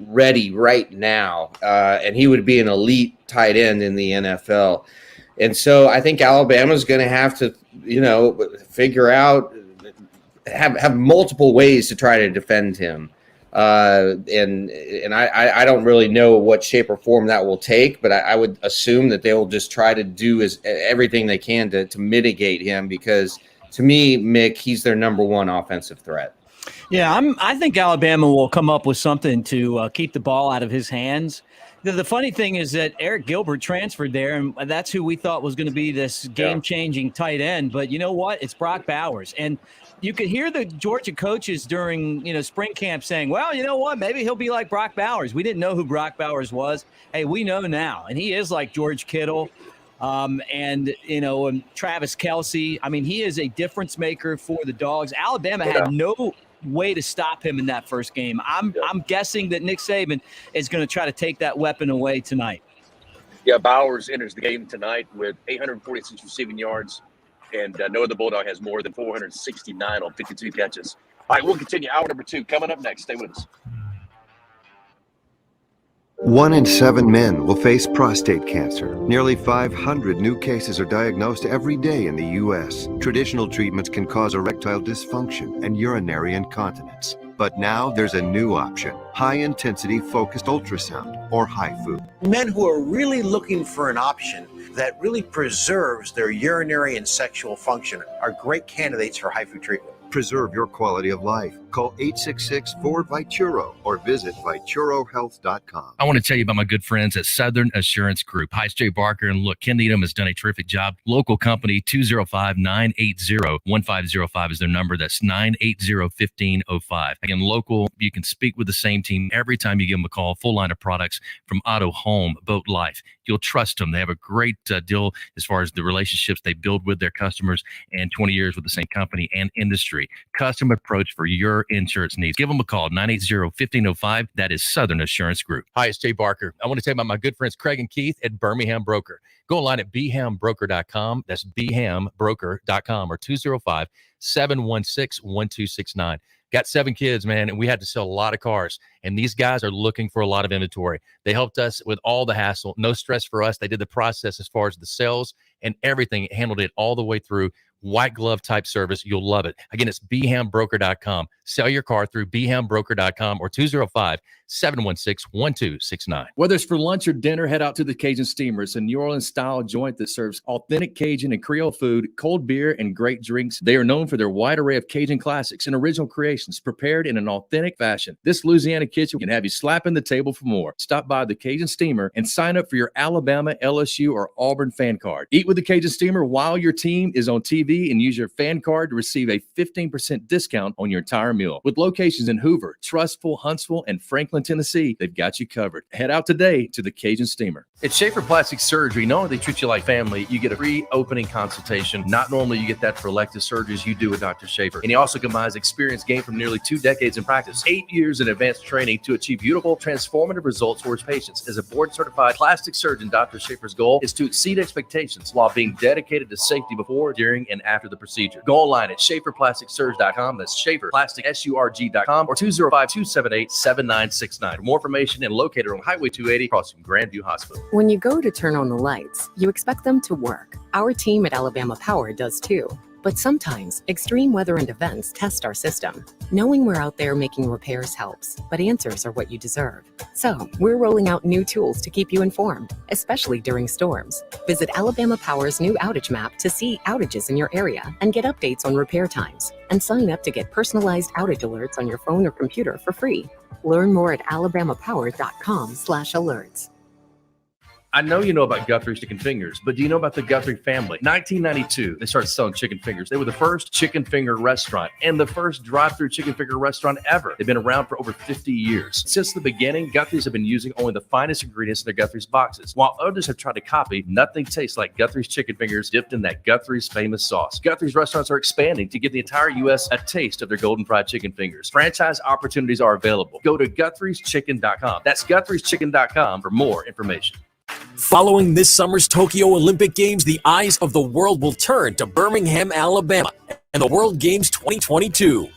ready right now, and he would be an elite tight end in the NFL. And so I think Alabama's going to have to, figure out have multiple ways to try to defend him. And I don't really know what shape or form that will take, but I would assume that they will just try to do everything they can to mitigate him, because to me, Mick, he's their number one offensive threat. Yeah, I think Alabama will come up with something to keep the ball out of his hands. The funny thing is that Eric Gilbert transferred there, and that's who we thought was going to be this game-changing tight end. But you know what? It's Brock Bowers. And you could hear the Georgia coaches during spring camp saying, well, you know what? Maybe he'll be like Brock Bowers. We didn't know who Brock Bowers was. Hey, we know now. And he is like George Kittle. And Travis Kelce. I mean, he is a difference maker for the Dogs. Alabama had no way to stop him in that first game. I'm guessing that Nick Saban is going to try to take that weapon away tonight. Yeah, Bowers enters the game tonight with 846 receiving yards, and no other Bulldog has more than 469 on 52 catches. All right, we'll continue. Hour number 2 coming up next. Stay with us. 1 in 7 men will face prostate cancer. Nearly 500 new cases are diagnosed every day in the U.S. Traditional treatments can cause erectile dysfunction and urinary incontinence. But now there's a new option: high-intensity focused ultrasound, or HIFU. Men who are really looking for an option that really preserves their urinary and sexual function are great candidates for HIFU treatment. Preserve your quality of life. Call 866-4-VITURO or visit VituroHealth.com. I want to tell you about my good friends at Southern Assurance Group. Hi, it's Jay Barker. And look, Ken Needham has done a terrific job. Local company, 205-980-1505 is their number. That's 980-1505. Again, local, you can speak with the same team every time you give them a call. Full line of products from auto, home, boat, life. You'll trust them. They have a great deal as far as the relationships they build with their customers, and 20 years with the same company and industry. Custom approach for your insurance needs. Give them a call, 980-1505. That is Southern Assurance Group. Hi, it's Jay Barker. I want to tell you about my good friends Craig and Keith at Birmingham Broker. Go online at bhambroker.com. That's bhambroker.com, or 205-716-1269. Got 7 kids, man, and we had to sell a lot of cars. And these guys are looking for a lot of inventory. They helped us with all the hassle. No stress for us. They did the process as far as the sales and everything. Handled it all the way through. White glove type service. You'll love it. Again, it's bhambroker.com. Sell your car through bhambroker.com or 205-716-1269. Whether it's for lunch or dinner, head out to the Cajun Steamer. It's a New Orleans-style joint that serves authentic Cajun and Creole food, cold beer, and great drinks. They are known for their wide array of Cajun classics and original creations prepared in an authentic fashion. This Louisiana kitchen can have you slapping the table for more. Stop by the Cajun Steamer and sign up for your Alabama, LSU, or Auburn fan card. Eat with the Cajun Steamer while your team is on TV and use your fan card to receive a 15% discount on your entire meal. With locations in Hoover, Trustful, Huntsville, and Franklin, Tennessee, they've got you covered. Head out today to the Cajun Steamer. At Schaefer Plastic Surgery, not only they treat you like family, you get a free opening consultation. Not normally you get that for elective surgeries. You do with Dr. Schaefer. And he also combines experience gained from nearly 2 decades in practice, 8 years in advanced training to achieve beautiful, transformative results for his patients. As a board-certified plastic surgeon, Dr. Schaefer's goal is to exceed expectations while being dedicated to safety before, during, and after the procedure. Go online at SchaeferPlasticSurge.com. That's SchaeferPlasticSurg.com or 205-278-7969. For more information, and located on Highway 280 across from Grandview Hospital. When you go to turn on the lights, you expect them to work. Our team at Alabama Power does too. But sometimes extreme weather and events test our system. Knowing we're out there making repairs helps, but answers are what you deserve. So we're rolling out new tools to keep you informed, especially during storms. Visit Alabama Power's new outage map to see outages in your area and get updates on repair times. And sign up to get personalized outage alerts on your phone or computer for free. Learn more at alabamapower.com/alerts. I know you know about Guthrie's Chicken Fingers, but do you know about the Guthrie family? 1992, they started selling chicken fingers. They were the first chicken finger restaurant and the first drive-through chicken finger restaurant ever. They've been around for over 50 years. Since the beginning, Guthrie's have been using only the finest ingredients in their Guthrie's boxes. While others have tried to copy, nothing tastes like Guthrie's chicken fingers dipped in that Guthrie's famous sauce. Guthrie's restaurants are expanding to give the entire U.S. a taste of their golden fried chicken fingers. Franchise opportunities are available. Go to Guthrie'sChicken.com. That's Guthrie'sChicken.com for more information. Following this summer's Tokyo Olympic Games, the eyes of the world will turn to Birmingham, Alabama, and the World Games 2022.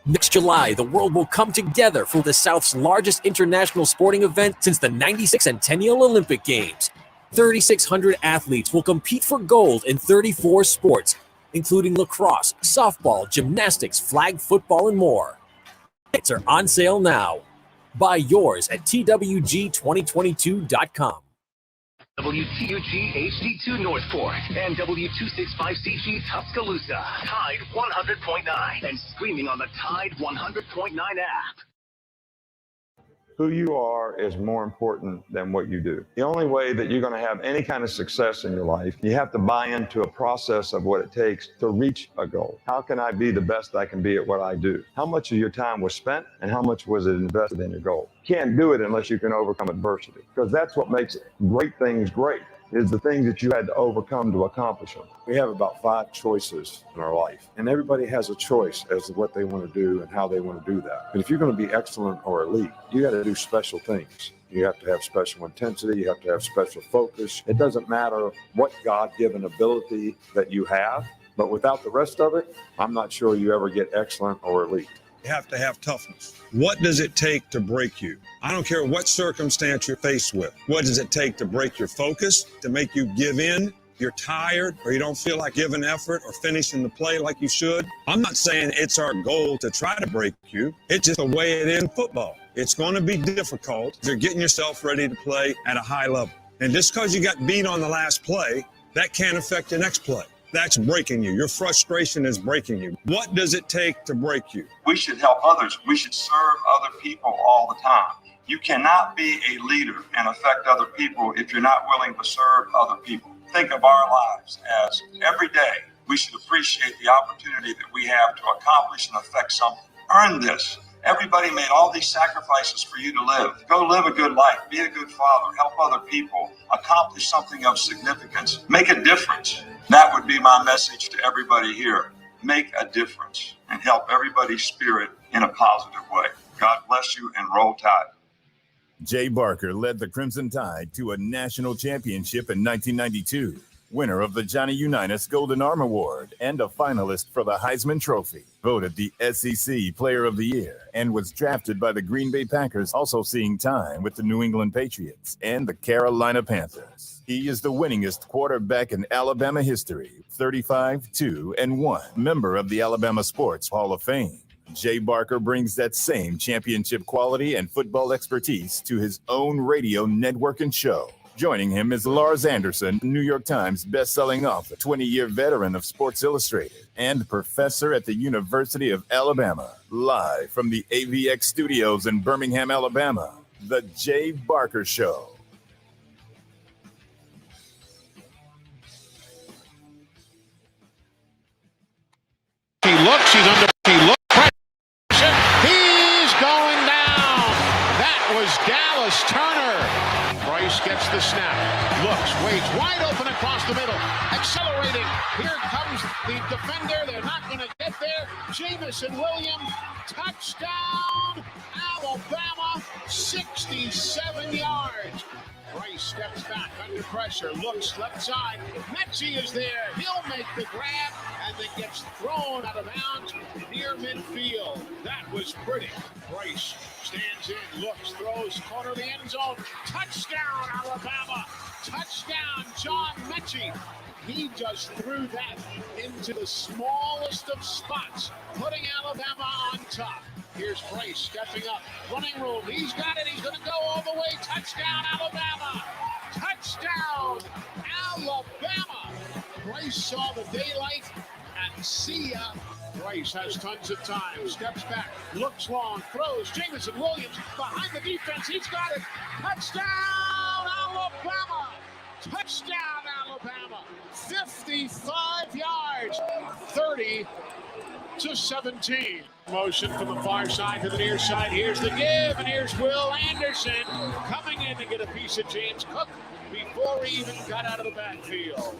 Next July, the world will come together for the South's largest international sporting event since the 96th Centennial Olympic Games. 3,600 athletes will compete for gold in 34 sports, including lacrosse, softball, gymnastics, flag football, and more. Tickets are on sale now. Buy yours at twg2022.com. WTUG HD2 Northport and W265CG Tuscaloosa. Tide 100.9 and streaming on the Tide 100.9 app. Who you are is more important than what you do. The only way that you're going to have any kind of success in your life, you have to buy into a process of what it takes to reach a goal. How can I be the best I can be at what I do? How much of your time was spent and how much was it invested in your goal? You can't do it unless you can overcome adversity, because that's what makes great things great, is the things that you had to overcome to accomplish them. We have about 5 choices in our life, and everybody has a choice as to what they want to do and how they want to do that. But if you're going to be excellent or elite, you got to do special things. You have to have special intensity. You have to have special focus. It doesn't matter what God-given ability that you have, but without the rest of it, I'm not sure you ever get excellent or elite. You have to have toughness. What does it take to break you? I don't care what circumstance you're faced with. What does it take to break your focus, to make you give in? You're tired or you don't feel like giving effort or finishing the play like you should. I'm not saying it's our goal to try to break you. It's just the way it is in football. It's going to be difficult if you're getting yourself ready to play at a high level. And just because you got beat on the last play, that can't affect the next play. That's breaking you. Your frustration is breaking you. What does it take to break you? We should help others. We should serve other people all the time. You cannot be a leader and affect other people if you're not willing to serve other people. Think of our lives as every day we should appreciate the opportunity that we have to accomplish and affect something. Earn this. Everybody made all these sacrifices for you to live. Go live a good life. Be a good father. Help other people. Accomplish something of significance. Make a difference. That would be my message to everybody here. Make a difference and help everybody's spirit in a positive way. God bless you and roll Tide. Jay Barker led the Crimson Tide to a national championship in 1992, winner of the Johnny Unitas Golden Arm Award and a finalist for the Heisman Trophy, voted the SEC Player of the Year, and was drafted by the Green Bay Packers, also seeing time with the New England Patriots and the Carolina Panthers. He is the winningest quarterback in Alabama history, 35-2-1, member of the Alabama Sports Hall of Fame. Jay Barker brings that same championship quality and football expertise to his own radio network and show. Joining him is Lars Anderson, New York Times best-selling author, 20-year veteran of Sports Illustrated, and professor at the University of Alabama. Live from the AVX studios in Birmingham, Alabama, The Jay Barker Show. He looks, he's under, he looks. He's going down. That was Dallas Turner. Bryce gets the snap. Looks, waits, wide open across the middle. Accelerating. Here comes the defender. They're not going to get there. Jamison Williams. Touchdown. Alabama. 67 yards. Bryce steps back under pressure. Looks left side. Mechie is there. He'll make the grab and then gets thrown out of bounds near midfield. That was pretty. Bryce stands in, looks, throws, corner of the end zone. Touchdown, Alabama. Touchdown, John Mechie. He just threw that into the smallest of spots, putting Alabama on top. Here's Bryce stepping up, running room. He's got it. He's going to go all the way. Touchdown, Alabama. Touchdown, Alabama. Bryce saw the daylight and see ya. Bryce has tons of time. Steps back, looks long, throws. Jamison Williams behind the defense. He's got it. Touchdown, Alabama. Touchdown, Alabama. 55 yards. 30-17. Motion from the far side to the near side. Here's the give, and here's Will Anderson coming in to get a piece of James Cook before he even got out of the backfield.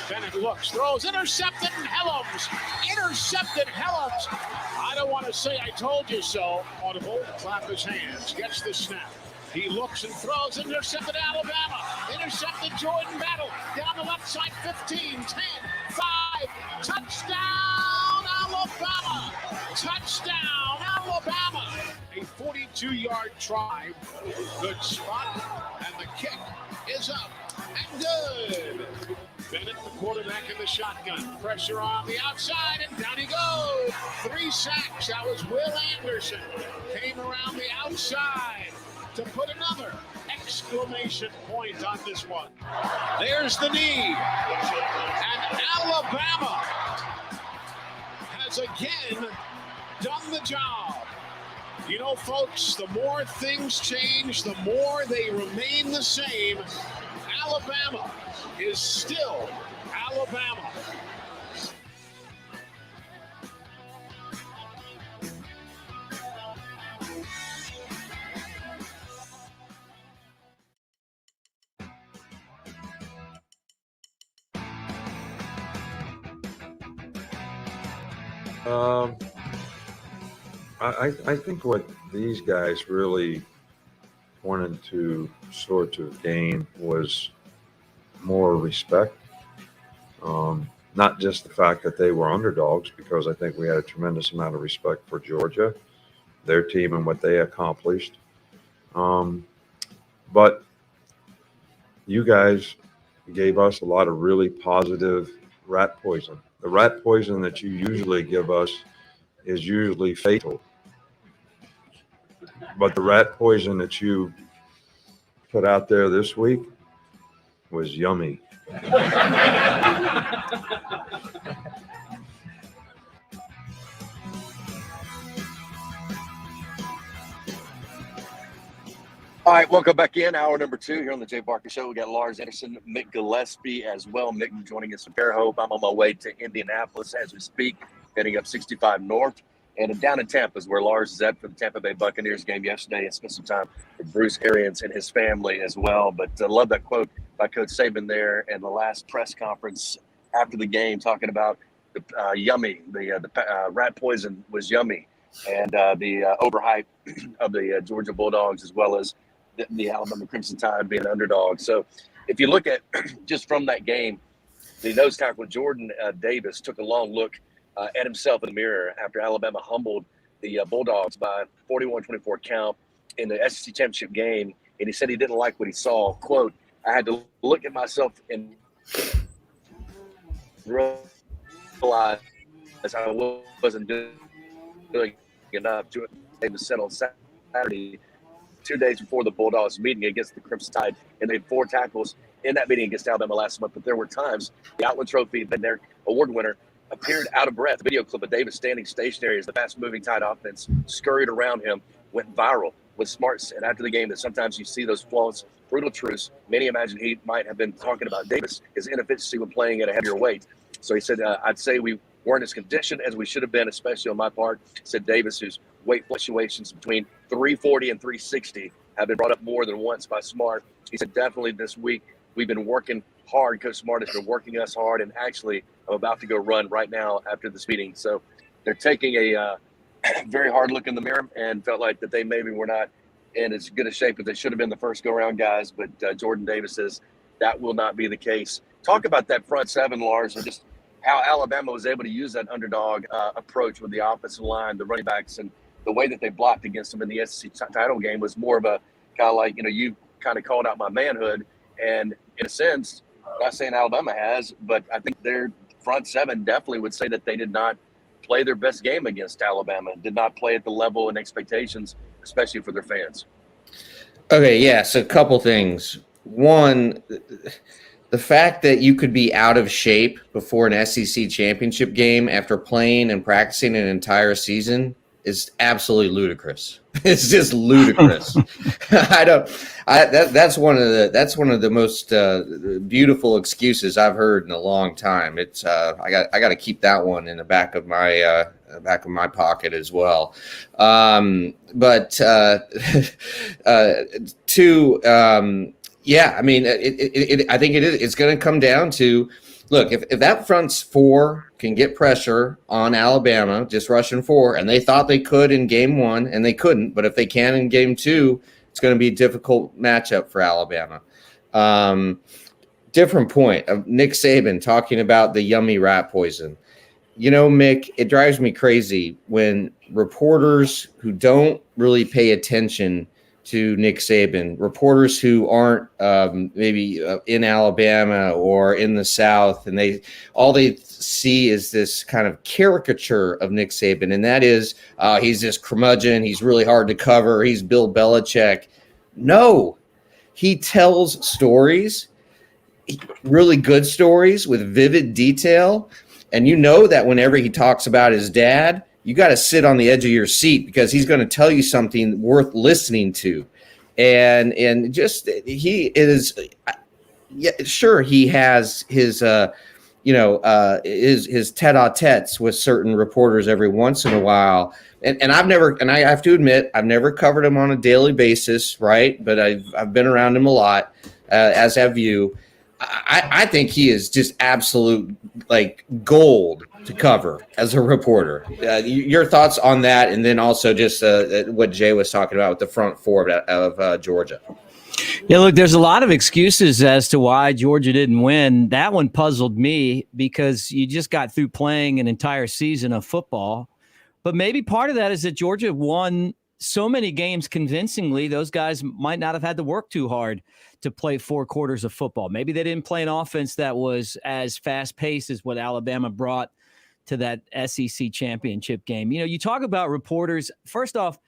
Bennett looks, throws, intercepted, and Helms. Intercepted Helms. I don't want to say I told you so. Audible, clap his hands, gets the snap. He looks and throws, intercepted Alabama. Intercepted Jordan Battle. Down the left side, 15, 10, 5. Touchdown, Alabama. Touchdown, Alabama. A 42-yard try. Good spot. And the kick is up. And good. Bennett, the quarterback in the shotgun. Pressure on the outside, and down he goes. 3 sacks. That was Will Anderson. Came around the outside to put another exclamation point on this one. There's the knee. And Alabama has again done the job. You know, folks, the more things change, the more they remain the same. Alabama is still Alabama. I think what these guys really wanted to sort of gain was more respect. Not just the fact that they were underdogs, because I think we had a tremendous amount of respect for Georgia, their team, and what they accomplished. But you guys gave us a lot of really positive rat poison. The rat poison that you usually give us is usually fatal. But the rat poison that you put out there this week was yummy. All right, welcome back in. Hour number 2 here on the Jay Barker Show. We got Lars Anderson, Mick Gillespie as well. Mick joining us from Fairhope. I'm on my way to Indianapolis as we speak, heading up 65 North. And down in Tampa is where Lars is at for the Tampa Bay Buccaneers game yesterday, and spent some time with Bruce Arians and his family as well. But I love that quote by Coach Saban there in the last press conference after the game, talking about the yummy, the rat poison was yummy, and the overhype of the Georgia Bulldogs, as well as the Alabama Crimson Tide being an underdog. So if you look at just from that game, the nose tackle Jordan Davis took a long look at himself in the mirror after Alabama humbled the Bulldogs by 41-24 count in the SEC championship game. And he said he didn't like what he saw. Quote, I had to look at myself and realize I wasn't doing enough. Davis said on Saturday, 2 days before the Bulldogs meeting against the Crimson Tide, and they had 4 tackles in that meeting against Alabama last month. But there were times the Outland Trophy, then their award winner, appeared out of breath. The video clip of Davis standing stationary as the fast-moving Tide offense scurried around him went viral with smarts. And after the game, that sometimes you see those flaws, brutal truths. Many imagine he might have been talking about Davis, his inefficiency when playing at a heavier weight. So he said, I'd say we weren't as conditioned as we should have been, especially on my part, said Davis, whose weight fluctuations between 340 and 360 have been brought up more than once by Smart. He said, definitely this week we've been working hard. Coach Smart has been working us hard, and actually I'm about to go run right now after this meeting. So they're taking a very hard look in the mirror and felt like that they maybe were not in as good a shape as they should have been the first go-around, guys. But Jordan Davis says that will not be the case. Talk about that front seven, Lars, and just how Alabama was able to use that underdog approach with the offensive line, the running backs, and the way that they blocked against them in the SEC title game was more of a kind of like, you kind of called out my manhood. And in a sense, not saying Alabama has, but I think their front seven definitely would say that they did not play their best game against Alabama, did not play at the level and expectations, especially for their fans. Okay, yeah, so a couple things. One, the fact that you could be out of shape before an SEC championship game after playing and practicing an entire season is absolutely ludicrous. It's just ludicrous. That's one of the most beautiful excuses I've heard in a long time. It's I got to keep that one in the back of my pocket as well. Yeah, I mean, I think it's going to come down to, look, if that front four can get pressure on Alabama, just rushing 4, and they thought they could in game 1, and they couldn't, but if they can in game 2, it's going to be a difficult matchup for Alabama. Different point of Nick Saban talking about the yummy rat poison. Mick, it drives me crazy when reporters who don't really pay attention to Nick Saban, reporters who aren't maybe in Alabama or in the South, and they see is this kind of caricature of Nick Saban, and that is he's this curmudgeon, he's really hard to cover, he's Bill Belichick. No, he tells stories, really good stories with vivid detail, and you know that whenever he talks about his dad, you got to sit on the edge of your seat because he's going to tell you something worth listening to. And just he is, yeah, sure, he has his his tete-a-tetes with certain reporters every once in a while. And I have to admit, I've never covered him on a daily basis, right? But I've been around him a lot, as have you. I think he is just absolute like gold to cover as a reporter. Your thoughts on that, and then also just what Jay was talking about with the front four of Georgia. Yeah, look, there's a lot of excuses as to why Georgia didn't win. That one puzzled me because you just got through playing an entire season of football. But maybe part of that is that Georgia won so many games convincingly, those guys might not have had to work too hard to play 4 quarters of football. Maybe they didn't play an offense that was as fast-paced as what Alabama brought to that SEC championship game. You know, you talk about reporters. First off,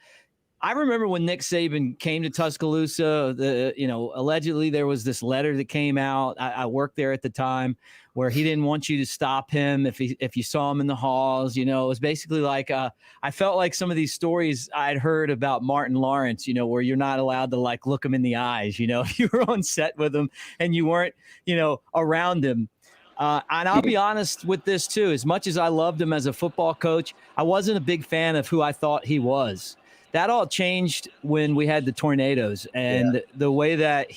I remember when Nick Saban came to Tuscaloosa, allegedly there was this letter that came out. I worked there at the time where he didn't want you to stop him if you saw him in the halls. You know, it was basically like I felt like some of these stories I'd heard about Martin Lawrence, where you're not allowed to like look him in the eyes, if you were on set with him and you weren't, around him. And I'll be honest with this too. As much as I loved him as a football coach, I wasn't a big fan of who I thought he was. That all changed when we had the tornadoes and the way that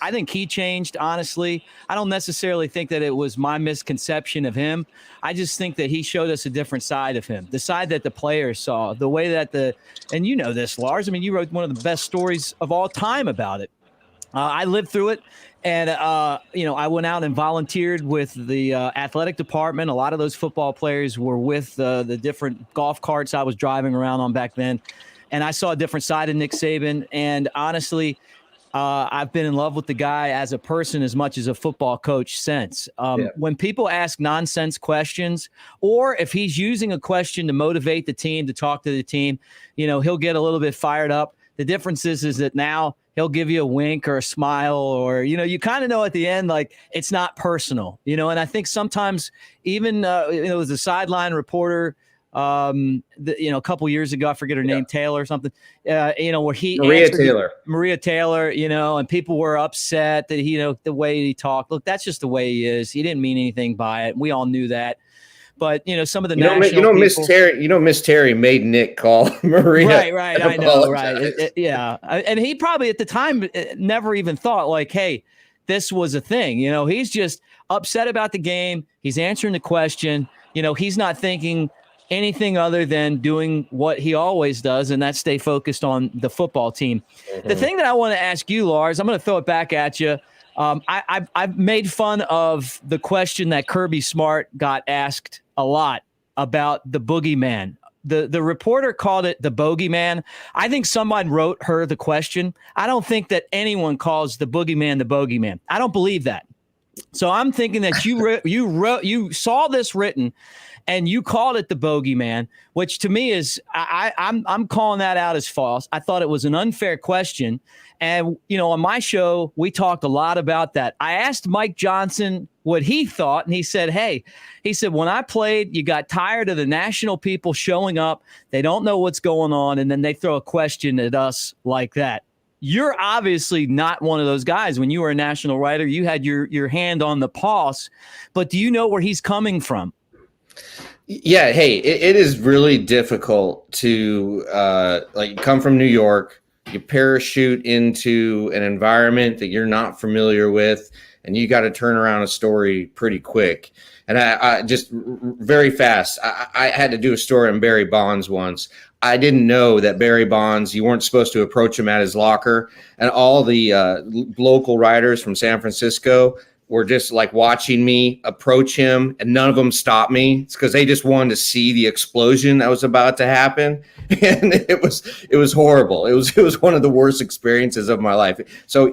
I think he changed, honestly. I don't necessarily think that it was my misconception of him. I just think that he showed us a different side of him, the side that the players saw, the way that and you know this, Lars. I mean, you wrote one of the best stories of all time about it. I lived through it. And, I went out and volunteered with the athletic department. A lot of those football players were with the different golf carts I was driving around on back then. And I saw a different side of Nick Saban. And honestly, I've been in love with the guy as a person as much as a football coach since. When people ask nonsense questions, or if he's using a question to motivate the team, to talk to the team, he'll get a little bit fired up. The difference is that now he'll give you a wink or a smile, or, you kind of know at the end, like it's not personal, and I think sometimes even, it was a sideline reporter, a couple years ago, I forget her name, Taylor or something, where he Maria Taylor, and people were upset that the way he talked. Look, that's just the way he is. He didn't mean anything by it. We all knew that. But some of the Miss Terry made Nick call Maria. Right. I know, right? And he probably at the time never even thought like, hey, this was a thing. He's just upset about the game. He's answering the question. He's not thinking anything other than doing what he always does, and that's stay focused on the football team. Mm-hmm. The thing that I want to ask you, Lars, I'm going to throw it back at you. I've made fun of the question that Kirby Smart got asked a lot about the boogeyman. The reporter called it the bogeyman. I think someone wrote her the question. I don't think that anyone calls the boogeyman the bogeyman. I don't believe that. So I'm thinking that you saw this written and you called it the bogeyman, which to me is I'm calling that out as false. I thought it was an unfair question. And, on my show, we talked a lot about that. I asked Mike Johnson what he thought, and he said, when I played, you got tired of the national people showing up. They don't know what's going on, and then they throw a question at us like that. You're obviously not one of those guys. When you were a national writer, you had your hand on the pulse. But do you know where he's coming from? Yeah, hey, it is really difficult to come from New York. You parachute into an environment that you're not familiar with, and you got to turn around a story pretty quick. And I just very fast, I had to do a story on Barry Bonds once. I didn't know that Barry Bonds, you weren't supposed to approach him at his locker. And all the local writers from San Francisco, were just like watching me approach him, and none of them stopped me. It's because they just wanted to see the explosion that was about to happen, and it was horrible. It was one of the worst experiences of my life. So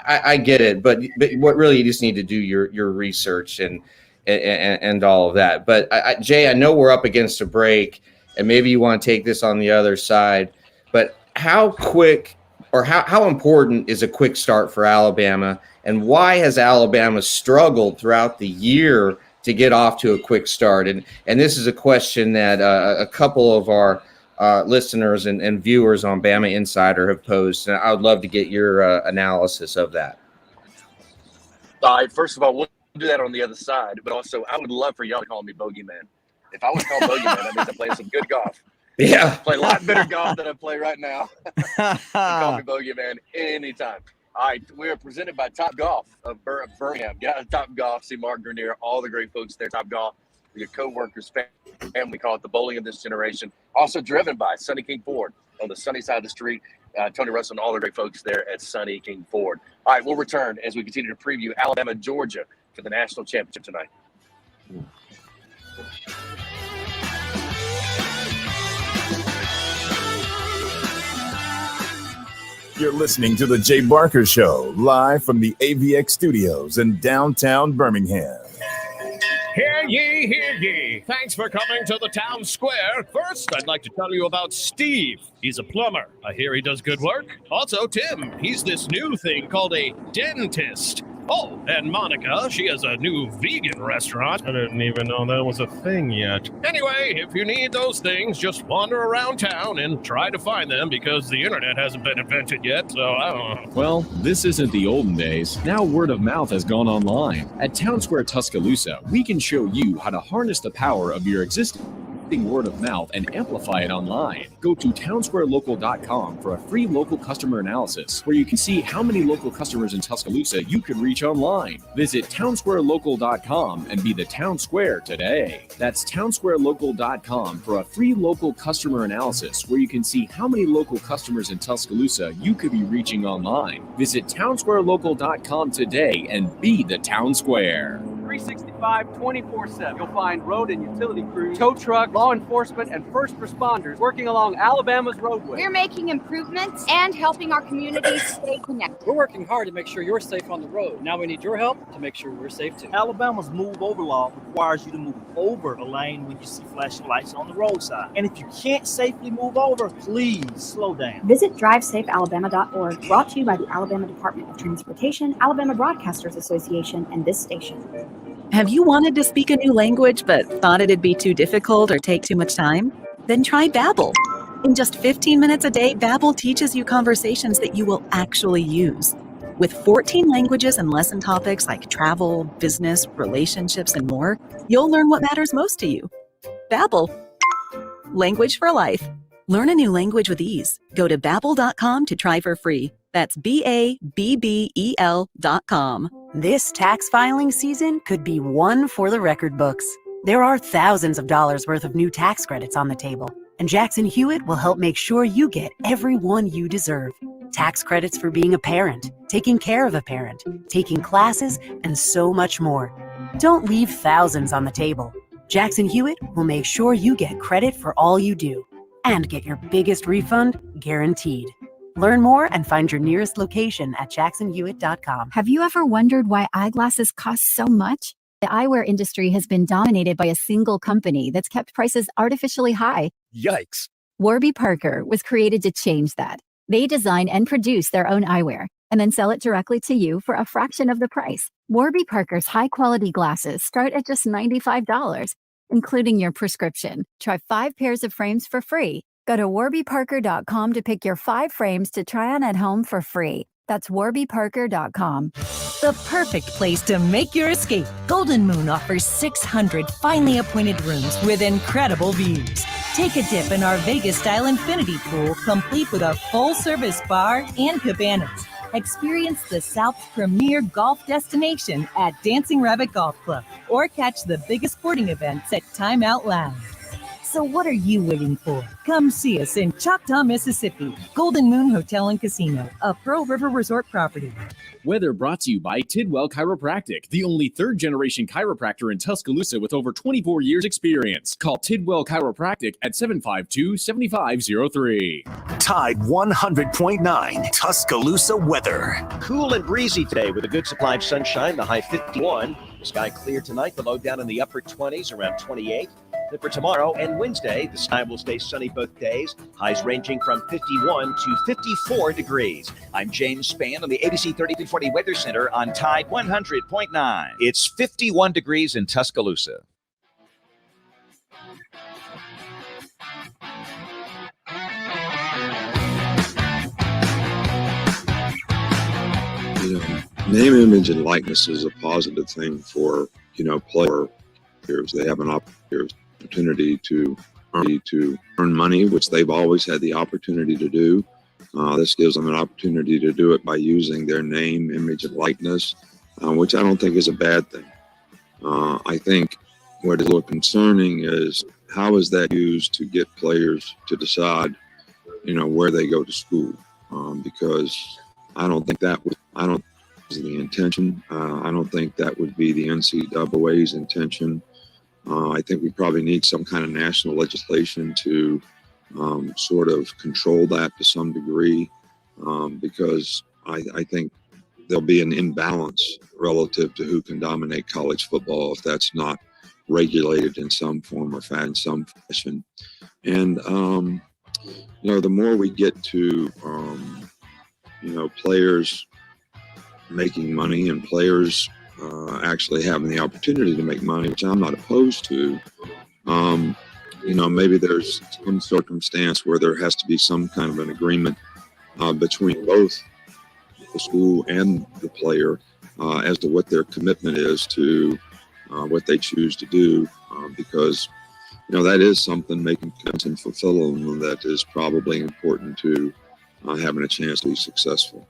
I get it, but what really, you just need to do your research and all of that. But Jay, I know we're up against a break, and maybe you want to take this on the other side, but how quick or how important is a quick start for Alabama, and why has Alabama struggled throughout the year to get off to a quick start? And this is a question that a couple of our listeners and viewers on BamaInsider have posed, and I would love to get your analysis of that. All right, first of all, we'll do that on the other side, but also I would love for y'all to call me Bogeyman. If I was called Bogeyman, that means I'm playing some good golf. Yeah. I play a lot better golf than I play right now. Call me Bogeyman anytime. All right, we are presented by Top Golf of Birmingham. Get out of Top Golf, see Mark Grenier, all the great folks there. Top Golf, your co-workers, family, call it the bowling of this generation. Also driven by Sonny King Ford on the sunny side of the street. Tony Russell and all the great folks there at Sonny King Ford. All right, we'll return as we continue to preview Alabama, Georgia for the national championship tonight. You're listening to The Jay Barker Show, live from the AVX studios in downtown Birmingham. Hear ye, hear ye. Thanks for coming to the town square. First, I'd like to tell you about Steve. He's a plumber. I hear he does good work. Also, Tim. He's this new thing called a dentist. Oh, and Monica, she has a new vegan restaurant. I didn't even know that was a thing yet. Anyway, if you need those things, just wander around town and try to find them because the internet hasn't been invented yet, so I don't know. Well, this isn't the olden days. Now word of mouth has gone online. At Town Square Tuscaloosa, we can show you how to harness the power of your existing word of mouth and amplify it online. Go to townsquarelocal.com for a free local customer analysis where you can see how many local customers in Tuscaloosa you could reach online. Visit townsquarelocal.com and be the town square today. That's townsquarelocal.com for a free local customer analysis where you can see how many local customers in Tuscaloosa you could be reaching online. Visit townsquarelocal.com today and be the town square. 365, 24/7. You'll find road and utility crews, tow truck, law enforcement, and first responders working along Alabama's roadway. We're making improvements and helping our communities stay connected. We're working hard to make sure you're safe on the road. Now we need your help to make sure we're safe too. Alabama's move over law requires you to move over a lane when you see flashing lights on the roadside. And if you can't safely move over, please slow down. Visit drivesafealabama.org, brought to you by the Alabama Department of Transportation, Alabama Broadcasters Association, and this station. Have you wanted to speak a new language but thought it'd be too difficult or take too much time? Then try Babbel. In just 15 minutes a day, Babbel teaches you conversations that you will actually use. With 14 languages and lesson topics like travel, business, relationships, and more, you'll learn what matters most to you. Babbel. Language for life. Learn a new language with ease. Go to Babbel.com to try for free. That's BABBEL.com. This tax filing season could be one for the record books. There are thousands of dollars worth of new tax credits on the table, and Jackson Hewitt will help make sure you get every one you deserve. Tax credits for being a parent, taking care of a parent, taking classes, and so much more. Don't leave thousands on the table. Jackson Hewitt will make sure you get credit for all you do and get your biggest refund guaranteed. Learn more and find your nearest location at jacksonhewitt.com. Have you ever wondered why eyeglasses cost so much? The eyewear industry has been dominated by a single company that's kept prices artificially high. Yikes. Warby Parker was created to change that. They design and produce their own eyewear and then sell it directly to you for a fraction of the price. Warby Parker's high-quality glasses start at just $95, including your prescription. Try 5 pairs of frames for free. Go to warbyparker.com to pick your 5 frames to try on at home for free. That's warbyparker.com. The perfect place to make your escape. Golden Moon offers 600 finely appointed rooms with incredible views. Take a dip in our Vegas-style infinity pool, complete with a full-service bar and cabanas. Experience the South's premier golf destination at Dancing Rabbit Golf Club, or catch the biggest sporting events at Time Out Lounge. So what are you waiting for? Come see us in Choctaw, Mississippi. Golden Moon Hotel and Casino, a Pearl River Resort property. Weather brought to you by Tidwell Chiropractic, the only third-generation chiropractor in Tuscaloosa with over 24 years experience. Call Tidwell Chiropractic at 752-7503. Tide 100.9 Tuscaloosa weather. Cool and breezy today with a good supply of sunshine, the high 51. The sky clear tonight, the low down in the upper 20s, around 28. Then for tomorrow and Wednesday, the sky will stay sunny both days, highs ranging from 51 to 54 degrees. I'm James Spann on the ABC 3340 Weather Center on Tide 100.9. It's 51 degrees in Tuscaloosa. Name, image, and likeness is a positive thing for, players. They have an opportunity to earn money, which they've always had the opportunity to do. This gives them an opportunity to do it by using their name, image, and likeness, which I don't think is a bad thing. I think what is a little concerning is how is that used to get players to decide, where they go to school, because I don't think that was the intention. I don't think that would be the NCAA's intention. I think we probably need some kind of national legislation to sort of control that to some degree, because I think there'll be an imbalance relative to who can dominate college football if that's not regulated in some form or some fashion. And, the more we get to, players making money and players actually having the opportunity to make money, which I'm not opposed to, maybe there's some circumstance where there has to be some kind of an agreement between both the school and the player as to what their commitment is to what they choose to do, because that is something, making commitments and fulfilling them, that is probably important to having a chance to be successful.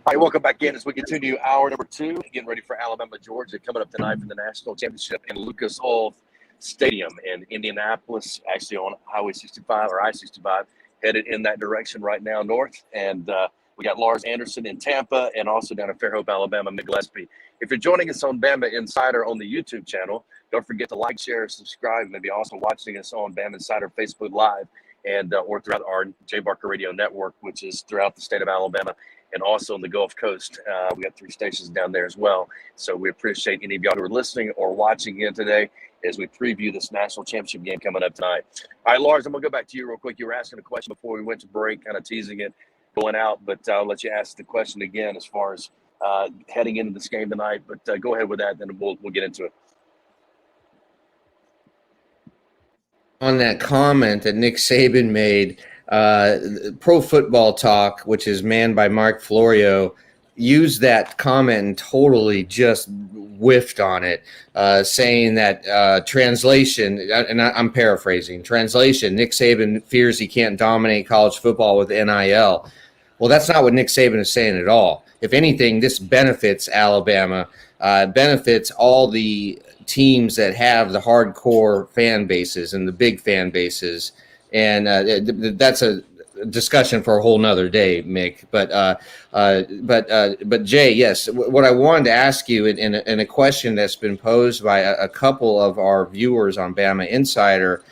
All right, welcome back in as we continue hour number 2, getting ready for Alabama, Georgia, coming up tonight for the national championship in Lucas Oil Stadium in Indianapolis, actually on Highway 65 or I-65, headed in that direction right now north. And we got Lars Anderson in Tampa and also down in Fairhope, Alabama, Mick Gillespie. If you're joining us on Bama Insider on the YouTube channel, don't forget to like, share, subscribe, and maybe also watching us on Bama Insider Facebook Live and or throughout our Jay Barker Radio Network, which is throughout the state of Alabama and also on the Gulf Coast. We have 3 stations down there as well. So we appreciate any of y'all who are listening or watching in today as we preview this national championship game coming up tonight. All right, Lars, I'm going to go back to you real quick. You were asking a question before we went to break, kind of teasing it, going out, but I'll let you ask the question again as far as heading into this game tonight. But go ahead with that, then we'll get into it. On that comment that Nick Saban made, Pro Football Talk, which is manned by Mark Florio, used that comment and totally just whiffed on it, saying that translation, and I'm paraphrasing, translation, Nick Saban fears he can't dominate college football with NIL. Well, that's not what Nick Saban is saying at all. If anything, this benefits Alabama, benefits all the teams that have the hardcore fan bases and the big fan bases. And that's a discussion for a whole nother day, Mick. But Jay, yes, what I wanted to ask you in a question that's been posed by a couple of our viewers on Bama Insider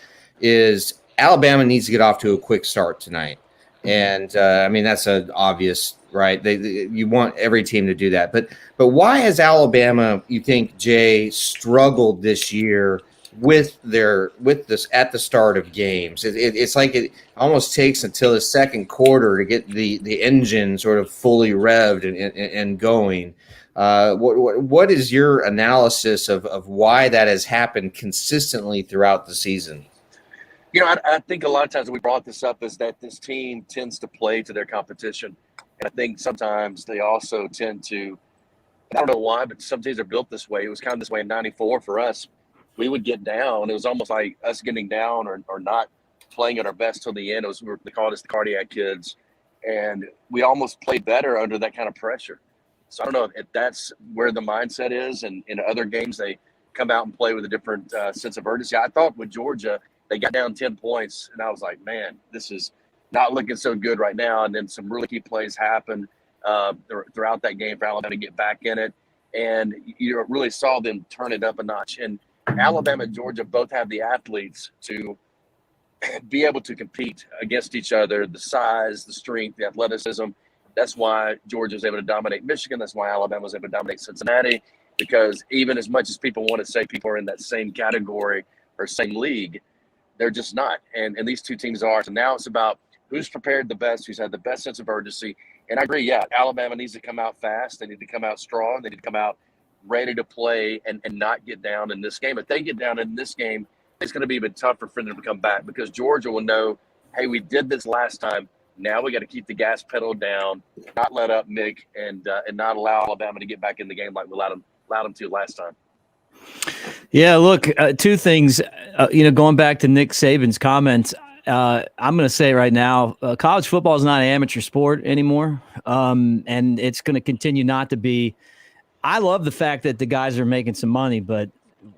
is Alabama needs to get off to a quick start tonight. And that's an obvious, right? You want every team to do that. But why has Alabama, you think, Jay, struggled this year with this at the start of games? It's like it almost takes until the second quarter to get the engine sort of fully revved and going. What is your analysis of why that has happened consistently throughout the season? I think a lot of times we brought this up is that this team tends to play to their competition. And I think sometimes they also tend to, I don't know why, but some teams are built this way. It was kind of this way in 94 for us. We would get down. It was almost like us getting down or not playing at our best till the end. They called us the cardiac kids. and we almost played better under that kind of pressure. So I don't know if that's where the mindset is, and in other games they come out and play with a different sense of urgency. I thought with Georgia, they got down 10 points, and I was like, man, this is not looking so good right now. And then some really key plays happened throughout that game for Alabama to get back in it. And you really saw them turn it up a notch. And Alabama and Georgia both have the athletes to be able to compete against each other, the size, the strength, the athleticism. That's why Georgia was able to dominate Michigan. That's why Alabama was able to dominate Cincinnati, because even as much as people want to say people are in that same category or same league, they're just not. And these two teams are. So now it's about who's prepared the best, who's had the best sense of urgency. And I agree, yeah, Alabama needs to come out fast. They need to come out strong. They need to come out ready to play and not get down in this game. If they get down in this game, it's going to be even tougher for them to come back, because Georgia will know, hey, we did this last time. Now we got to keep the gas pedal down, not let up, Mick, and not allow Alabama to get back in the game like we allowed them to last time. Yeah, look, two things. Going back to Nick Saban's comments, I'm going to say right now, college football is not an amateur sport anymore, and it's going to continue not to be. I love the fact that the guys are making some money, but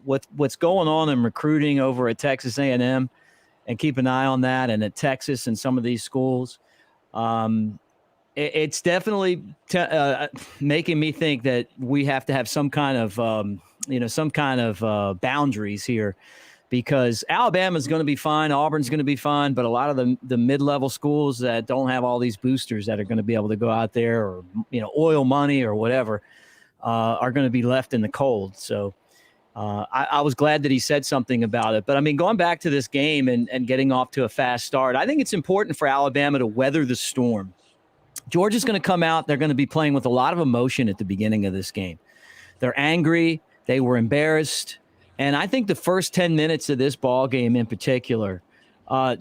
what's going on in recruiting over at Texas A&M, and keep an eye on that, and at Texas and some of these schools, it's definitely making me think that we have to have some kind of boundaries here, because Alabama's going to be fine, Auburn's going to be fine, but a lot of the mid-level schools that don't have all these boosters that are going to be able to go out there, or oil money or whatever, are going to be left in the cold. So I was glad that he said something about it. But, I mean, going back to this game and getting off to a fast start, I think it's important for Alabama to weather the storm. Georgia's going to come out. They're going to be playing with a lot of emotion at the beginning of this game. They're angry. They were embarrassed. And I think the first 10 minutes of this ball game in particular,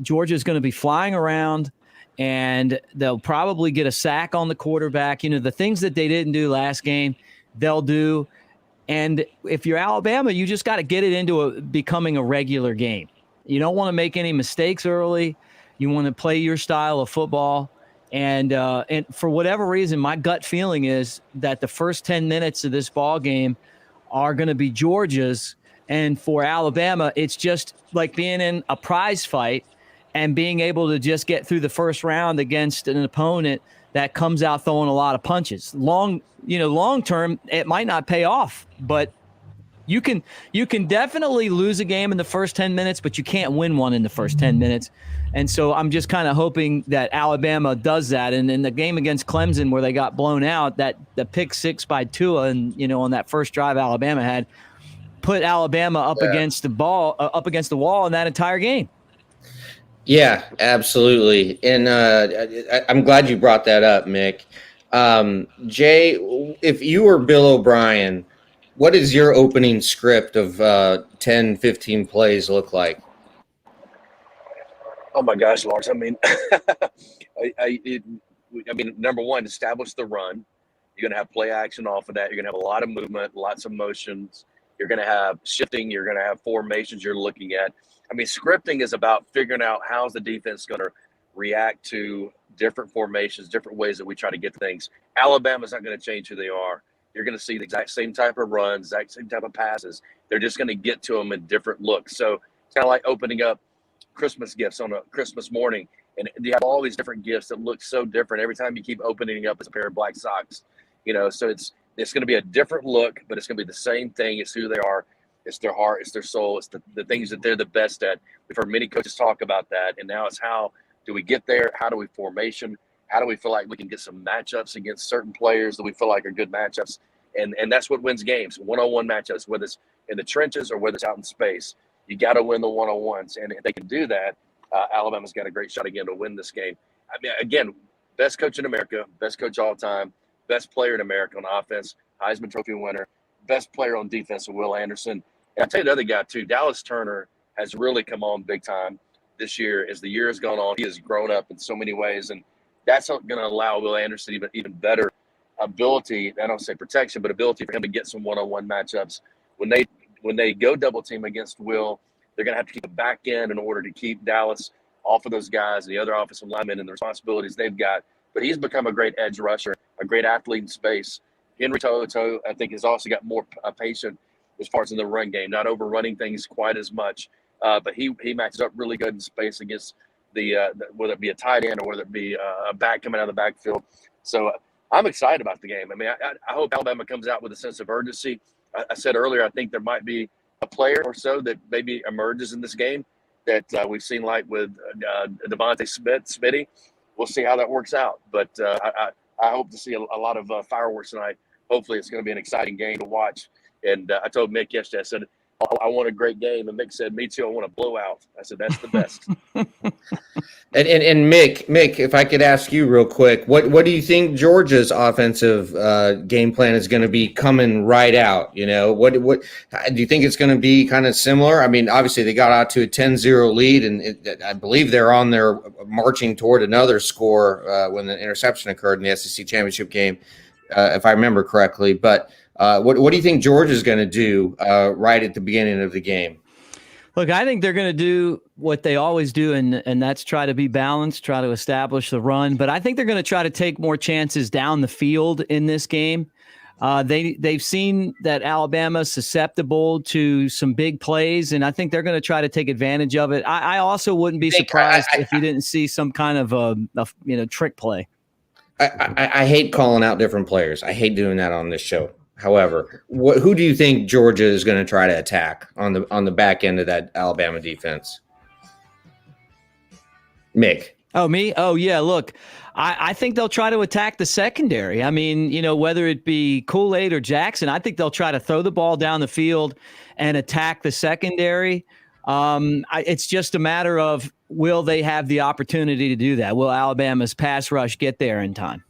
Georgia's going to be flying around, and they'll probably get a sack on the quarterback. The things that they didn't do last game, they'll do. And if you're Alabama, you just got to get it into becoming a regular game. You don't want to make any mistakes early. You want to play your style of football. And for whatever reason, my gut feeling is that the first 10 minutes of this ball game are going to be Georgia's. And for Alabama, it's just like being in a prize fight and being able to just get through the first round against an opponent that comes out throwing a lot of punches. Long term, it might not pay off, but you can definitely lose a game in the first 10 minutes, but you can't win one in the first 10 minutes. And so I'm just kind of hoping that Alabama does that. And in the game against Clemson, where they got blown out, that the pick six by Tua, and on that first drive Alabama had, put Alabama up against the wall in that entire game. Yeah, absolutely. And I'm glad you brought that up, Mick. Jay, if you were Bill O'Brien, what does your opening script of 10, 15 plays look like? Oh my gosh, Lars. I mean, number one, establish the run. You're going to have play action off of that. You're going to have a lot of movement, lots of motions. You're going to have shifting. You're going to have formations you're looking at. I mean, scripting is about figuring out how's the defense going to react to different formations, different ways that we try to get things. Alabama's not going to change who they are. You're going to see the exact same type of runs, exact same type of passes. They're just going to get to them in different looks. So it's kind of like opening up Christmas gifts on a Christmas morning, and you have all these different gifts that look so different every time you keep opening up. It's a pair of black socks, so it's going to be a different look, but it's going to be the same thing. It's who they are. It's their heart. It's their soul. It's the things that they're the best at. We've heard many coaches talk about that, and now it's how do we get there? How do we formation? How do we feel like we can get some matchups against certain players that we feel like are good matchups? And that's what wins games, one-on-one matchups, whether it's in the trenches or whether it's out in space. You got to win the one-on-ones, and if they can do that, Alabama's got a great shot again to win this game. I mean, again, best coach in America, best coach all time, best player in America on offense, Heisman Trophy winner, best player on defense, Will Anderson. And I'll tell you the other guy, too, Dallas Turner has really come on big time this year. As the year has gone on, he has grown up in so many ways, and that's going to allow Will Anderson even better ability, I don't say protection, but ability for him to get some one-on-one matchups. When they go double team against Will, they're going to have to keep him back in order to keep Dallas off of those guys and the other offensive linemen and the responsibilities they've got but he's become a great edge rusher, a great athlete in space. Henry To'oTo'o, I think, has also got more patient as far as in the run game, not overrunning things quite as much. But he matches up really good in space against whether it be a tight end or whether it be a back coming out of the backfield. So I'm excited about the game. I mean, I hope Alabama comes out with a sense of urgency. I said earlier, I think there might be a player or so that maybe emerges in this game that we've seen, like with Devontae Smitty. We'll see how that works out. But I hope to see a lot of fireworks tonight. Hopefully it's going to be an exciting game to watch. And I told Mick yesterday, I said, I want a great game. And Mick said, me too, I want a blowout. I said, that's the best. And Mick, if I could ask you real quick, what do you think Georgia's offensive game plan is going to be coming right out? You know, what do you think it's going to be kind of similar? I mean, obviously they got out to a 10-0 lead, and I believe they're on their marching toward another score when the interception occurred in the SEC championship game, if I remember correctly. But what do you think Georgia's going to do right at the beginning of the game? Look, I think they're going to do what they always do, and that's try to be balanced, try to establish the run. But I think they're going to try to take more chances down the field in this game. They've seen that Alabama's susceptible to some big plays, and I think they're going to try to take advantage of it. I also wouldn't be surprised if you didn't see some kind of a trick play. I hate calling out different players. I hate doing that on this show. However, who do you think Georgia is going to try to attack on the back end of that Alabama defense? Mick. Oh, me? Oh, yeah. Look, I think they'll try to attack the secondary. I mean, you know, whether it be Kool-Aid or Jackson, I think they'll try to throw the ball down the field and attack the secondary. It's just a matter of, will they have the opportunity to do that? Will Alabama's pass rush get there in time?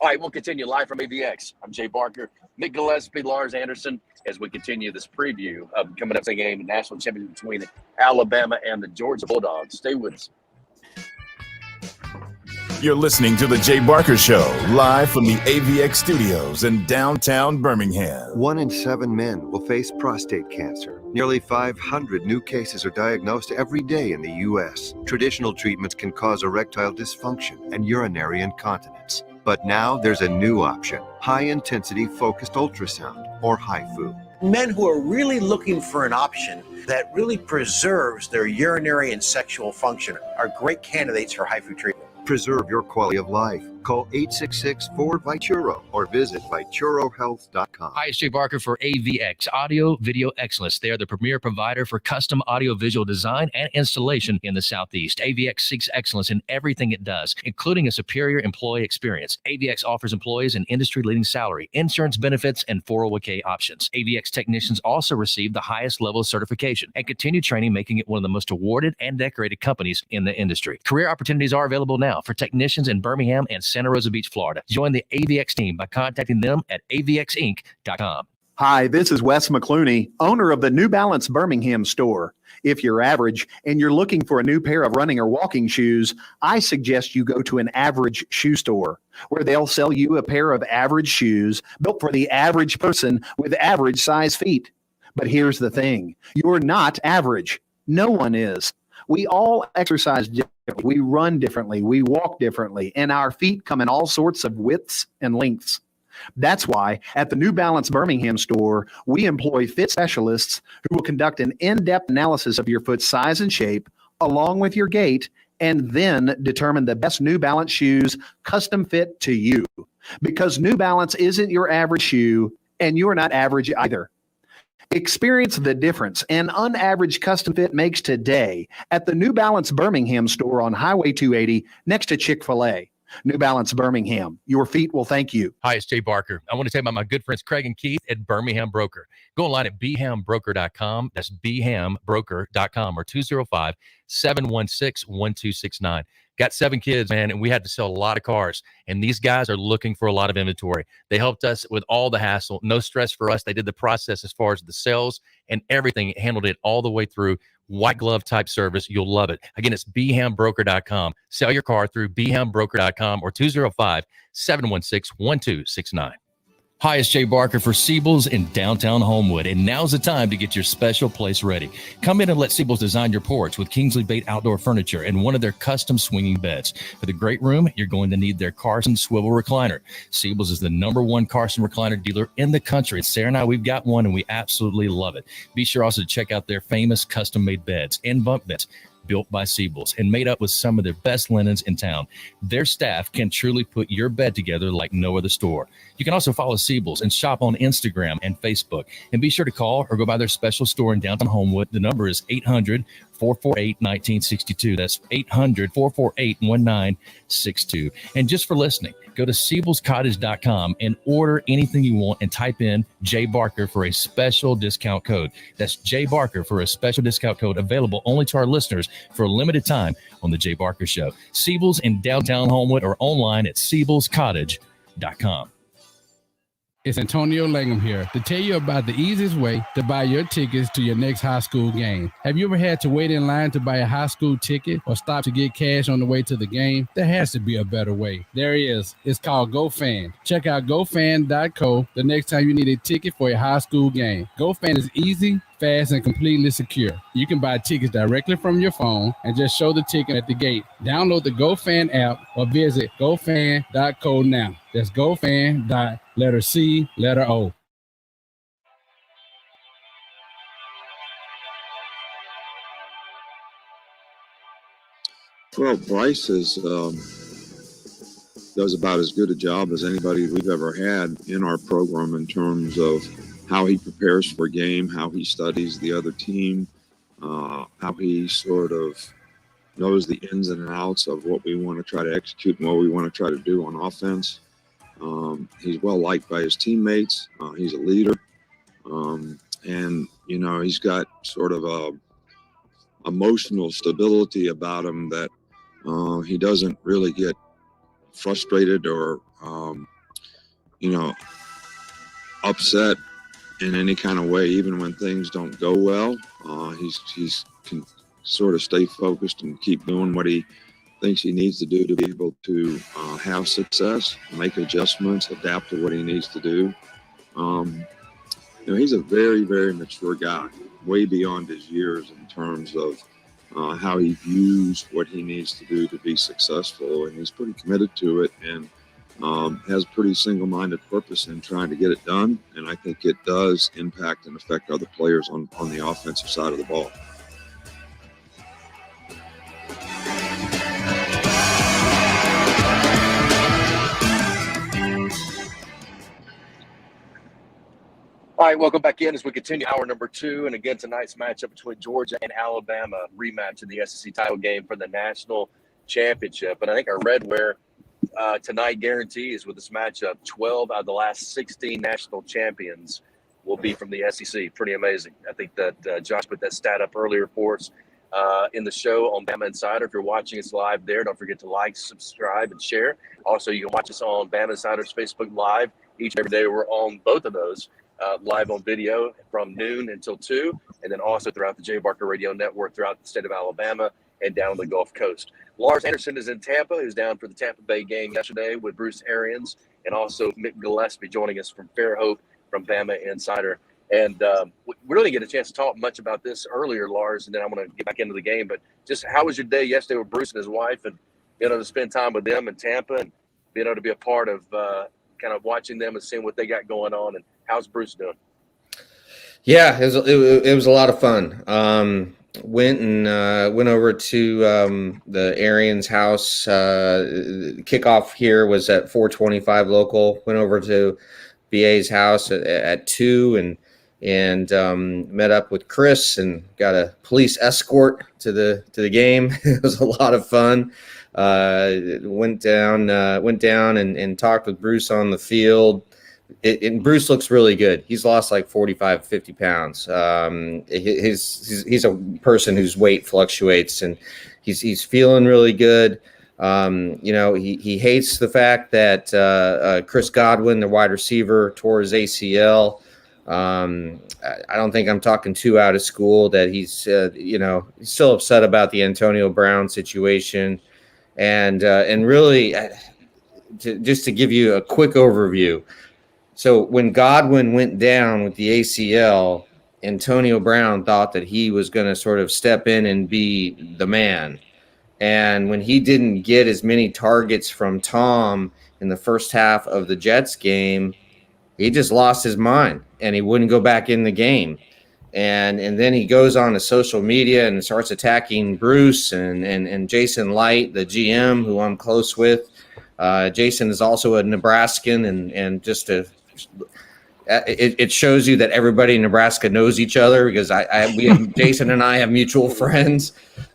All right, we'll continue live from AVX. I'm Jay Barker, Mick Gillespie, Lars Anderson, as we continue this preview of coming up the game, national championship between Alabama and the Georgia Bulldogs. Stay with us. You're listening to The Jay Barker Show, live from the AVX studios in downtown Birmingham. 1 in 7 men will face prostate cancer. Nearly 500 new cases are diagnosed every day in the U.S. Traditional treatments can cause erectile dysfunction and urinary incontinence. But now there's a new option, high-intensity focused ultrasound, or HIFU. Men who are really looking for an option that really preserves their urinary and sexual function are great candidates for HIFU treatment. Preserve your quality of life. Call 866-4-VITURO or visit VituroHealth.com. Hi, it's Jay Barker for AVX, Audio Video Excellence. They are the premier provider for custom audio-visual design and installation in the Southeast. AVX seeks excellence in everything it does, including a superior employee experience. AVX offers employees an industry-leading salary, insurance benefits, and 401k options. AVX technicians also receive the highest level of certification and continue training, making it one of the most awarded and decorated companies in the industry. Career opportunities are available now for technicians in Birmingham and Santa Rosa Beach, Florida. Join the AVX team by contacting them at avxinc.com. Hi, this is Wes McClooney, owner of the New Balance Birmingham store. If you're average and you're looking for a new pair of running or walking shoes, I suggest you go to an average shoe store where they'll sell you a pair of average shoes built for the average person with average size feet. But here's the thing, you're not average. No one is. We all exercise differently. We run differently. We walk differently. And our feet come in all sorts of widths and lengths. That's why at the New Balance Birmingham store, we employ fit specialists who will conduct an in-depth analysis of your foot's size and shape, along with your gait, and then determine the best New Balance shoes custom fit to you. Because New Balance isn't your average shoe, and you're not average either. Experience the difference an unaverage custom fit makes today at the New Balance Birmingham store on Highway 280 next to Chick-fil-A. New Balance Birmingham, your feet will thank you. Hi, it's Jay Barker. I want to tell you about my good friends Craig and Keith at Birmingham Broker. Go online at bhambroker.com. That's bhambroker.com or 205-716-1269. Got 7 kids, man, and we had to sell a lot of cars. And these guys are looking for a lot of inventory. They helped us with all the hassle. No stress for us. They did the process as far as the sales and everything. Handled it all the way through. White glove type service. You'll love it. Again, it's bhambroker.com. Sell your car through bhambroker.com or 205-716-1269. Hi, it's Jay Barker for Siebel's in downtown Homewood, and now's the time to get your special place ready. Come in and let Siebel's design your porch with Kingsley Bait outdoor furniture and one of their custom swinging beds. For the great room, you're going to need their Carson swivel recliner. Siebel's is the #1 Carson recliner dealer in the country. Sarah and I, we've got one, and we absolutely love it. Be sure also to check out their famous custom-made beds and bunk beds, built by Siebel's and made up with some of their best linens in town. Their staff can truly put your bed together like no other store. You can also follow Siebel's and shop on Instagram and Facebook. And be sure to call or go by their special store in downtown Homewood. The number is 800-448-1962. That's 800-448-1962. And just for listening, go to SiebelsCottage.com and order anything you want and type in J Barker for a special discount code. That's J Barker for a special discount code available only to our listeners for a limited time on the J Barker Show. Siebel's in downtown Homewood or online at SiebelsCottage.com. It's Antonio Langham here to tell you about the easiest way to buy your tickets to your next high school game. Have you ever had to wait in line to buy a high school ticket or stop to get cash on the way to the game? There has to be a better way. There is. It's called GoFan. Check out GoFan.co the next time you need a ticket for a high school game. GoFan is easy, fast, and completely secure. You can buy tickets directly from your phone and just show the ticket at the gate. Download the GoFan app or visit GoFan.co now. That's GoFan.O. Well, Bryce does about as good a job as anybody we've ever had in our program in terms of how he prepares for a game, how he studies the other team, how he sort of knows the ins and outs of what we want to try to execute and what we want to try to do on offense. He's well liked by his teammates. He's a leader. And, you know, he's got sort of a emotional stability about him that he doesn't really get frustrated or, you know, upset in any kind of way, even when things don't go well. He's can sort of stay focused and keep doing what he thinks he needs to do to be able to have success, make adjustments, adapt to what he needs to do. You know, he's a very, very mature guy, way beyond his years in terms of how he views what he needs to do to be successful, and he's pretty committed to it and has pretty single-minded purpose in trying to get it done, and I think it does impact and affect other players on the offensive side of the ball. All right, welcome back in as we continue hour number 2. And again, tonight's matchup between Georgia and Alabama, rematch of the SEC title game for the national championship. And I think our red wear tonight guarantees with this matchup, 12 out of the last 16 national champions will be from the SEC. Pretty amazing. I think that Josh put that stat up earlier for us in the show on BamaInsider. If you're watching us live there, don't forget to like, subscribe, and share. Also, you can watch us on BamaInsider's Facebook Live. Each and every day we're on both of those. Live on video from noon until 2, and then also throughout the Jay Barker Radio Network throughout the state of Alabama and down the Gulf Coast. Lars Anderson is in Tampa, who's down for the Tampa Bay game yesterday with Bruce Arians, and also Mick Gillespie joining us from Fairhope from BamaInsider. And we really didn't get a chance to talk much about this earlier, Lars, and then I'm going to get back into the game. But just how was your day yesterday with Bruce and his wife, and being able to spend time with them in Tampa and being able to be a part of kind of watching them and seeing what they got going on? And how's Bruce doing? Yeah, it was a lot of fun. Went over to the Arians house. Kickoff here was at 4:25 local. Went over to BA's house at 2 and met up with Chris and got a police escort to the game. It was a lot of fun. Went down and talked with Bruce on the field. And Bruce looks really good. He's lost like 45, 50 pounds. He's a person whose weight fluctuates, and he's feeling really good. You know, he hates the fact that Chris Godwin, the wide receiver, tore his ACL. I don't think I'm talking too out of school that he's he's still upset about the Antonio Brown situation, and really, just to give you a quick overview. So when Godwin went down with the ACL, Antonio Brown thought that he was going to sort of step in and be the man. And when he didn't get as many targets from Tom in the first half of the Jets game, he just lost his mind and he wouldn't go back in the game. And then he goes on to social media and starts attacking Bruce and Jason Light, the GM, who I'm close with. Jason is also a Nebraskan and just it shows you that everybody in Nebraska knows each other because we have Jason and I have mutual friends.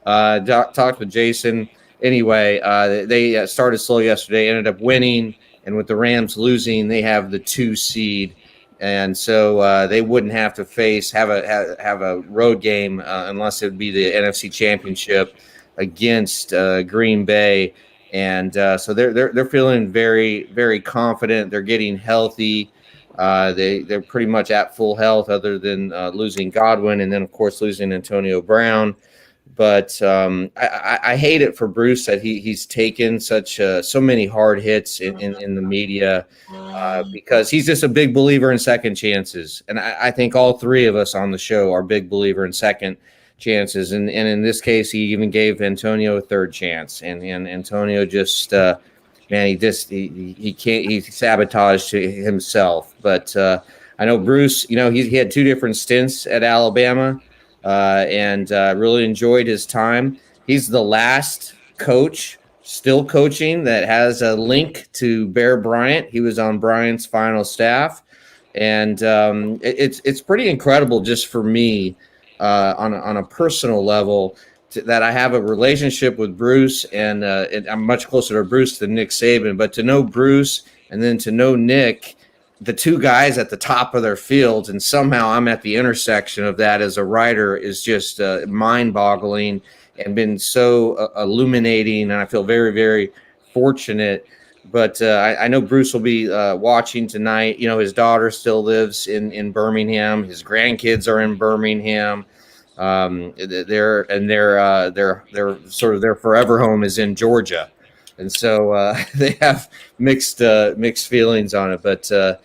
Talked with Jason. Anyway, they started slow yesterday, ended up winning, and with the Rams losing, they have the 2 seed, and so they wouldn't have to have a road game unless it would be the NFC Championship against Green Bay, and so they're feeling very, very confident. They're getting healthy. They're pretty much at full health, other than losing Godwin, and then of course losing Antonio Brown. But I hate it for Bruce that he's taken so many hard hits in the media because he's just a big believer in second chances, and I think all 3 of us on the show are big believer in second chances, and in this case, he even gave Antonio a 3rd chance, and Antonio just. Man, he can't. He sabotaged himself. But I know Bruce. He had 2 different stints at Alabama, and really enjoyed his time. He's the last coach still coaching that has a link to Bear Bryant. He was on Bryant's final staff, and it's pretty incredible just for me on a personal level. That I have a relationship with Bruce, and I'm much closer to Bruce than Nick Saban. But to know Bruce and then to know Nick, the 2 guys at the top of their fields, and somehow I'm at the intersection of that as a writer, is just mind-boggling and been so illuminating. And I feel very, very fortunate. But I know Bruce will be watching tonight. His daughter still lives in Birmingham. His grandkids are in Birmingham. Their sort of their forever home is in Georgia, and so they have mixed feelings on it. But it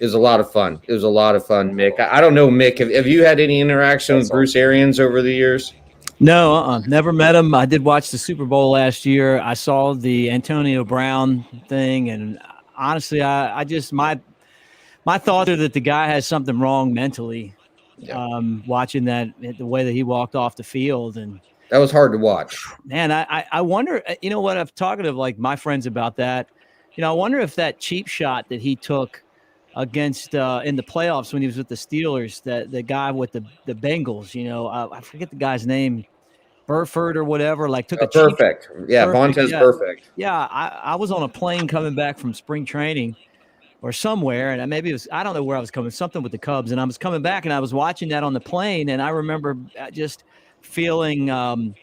was a lot of fun. It was a lot of fun, Mick. I don't know, Mick. Have you had any interaction with Bruce Arians over the years? No, never met him. I did watch the Super Bowl last year. I saw the Antonio Brown thing, and honestly, I just my thoughts are that the guy has something wrong mentally. Watching the way that he walked off the field, and that was hard to watch. Man, I wonder. You know what? I've talked to like my friends about that. I wonder if that cheap shot that he took against in the playoffs when he was with the Steelers, that the guy with the Bengals, I forget the guy's name, Burford or whatever, like took a perfect. Cheap, yeah, Vontez perfect. Yeah, I was on a plane coming back from spring training or somewhere, and maybe it was, I don't know where I was coming, something with the Cubs, and I was coming back and I was watching that on the plane, and I remember just feeling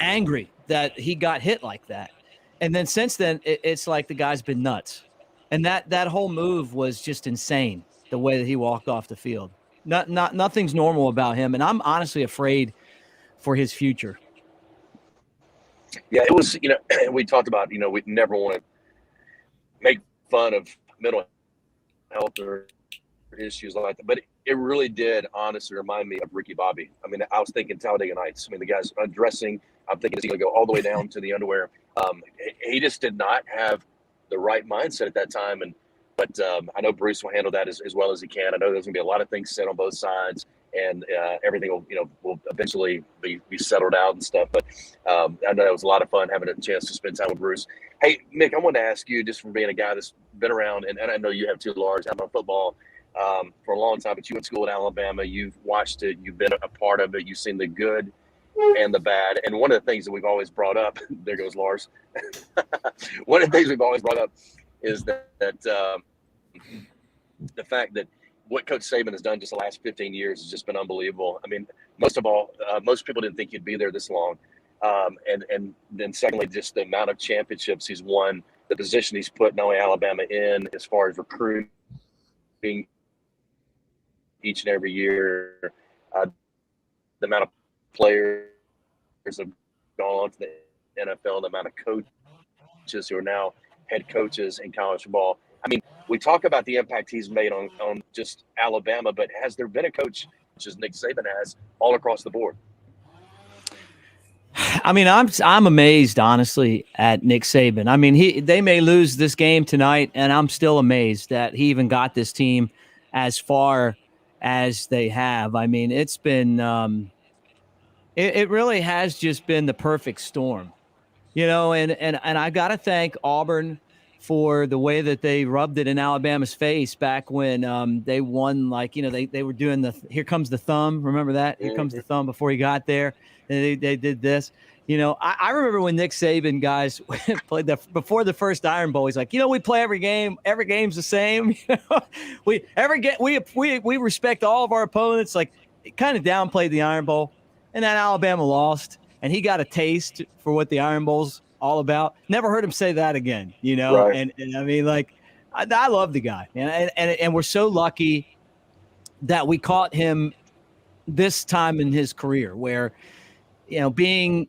angry that he got hit like that. And then since then, it's like the guy's been nuts. And that whole move was just insane, the way that he walked off the field. Nothing's normal about him, and I'm honestly afraid for his future. Yeah, it was, we talked about, we never want to make fun of mental health or issues like that, but it really did honestly remind me of Ricky Bobby. I mean, I was thinking Talladega Nights. I mean, the guy's undressing. I'm thinking, is he going to go all the way down to the underwear? He just did not have the right mindset at that time. But I know Bruce will handle that as well as he can. I know there's going to be a lot of things said on both sides, and everything will eventually be settled out and stuff. But I know it was a lot of fun having a chance to spend time with Bruce. Hey, Mick, I wanted to ask you, just from being a guy that's been around, and I know you have too, Lars, having on football for a long time, but you went to school in Alabama. You've watched it. You've been a part of it. You've seen the good and the bad. And one of the things that we've always brought up, there goes Lars. One of the things we've always brought up is that the fact that what Coach Saban has done just the last 15 years has just been unbelievable. I mean, most of all, most people didn't think he'd be there this long. And then secondly, just the amount of championships he's won, the position he's put not only Alabama in as far as recruiting each and every year, the amount of players have gone on to the NFL, the amount of coaches who are now head coaches in college football. I mean, we talk about the impact he's made on just Alabama, but has there been a coach, such as Nick Saban has, all across the board? I mean, I'm amazed, honestly, at Nick Saban. I mean, they may lose this game tonight, and I'm still amazed that he even got this team as far as they have. I mean, it's been it really has just been the perfect storm, and I got to thank Auburn for the way that they rubbed it in Alabama's face back when they won. Like, they were doing the "Here comes the thumb." Remember that? Here comes the thumb before he got there. And they did this. I remember when Nick Saban guys played before the first Iron Bowl. He's like, we play every game. Every game's the same. We respect all of our opponents. Like, kind of downplayed the Iron Bowl, and then Alabama lost, and he got a taste for what the Iron Bowl's all about. Never heard him say that again. Right. And I mean, like, I love the guy, and we're so lucky that we caught him this time in his career where, being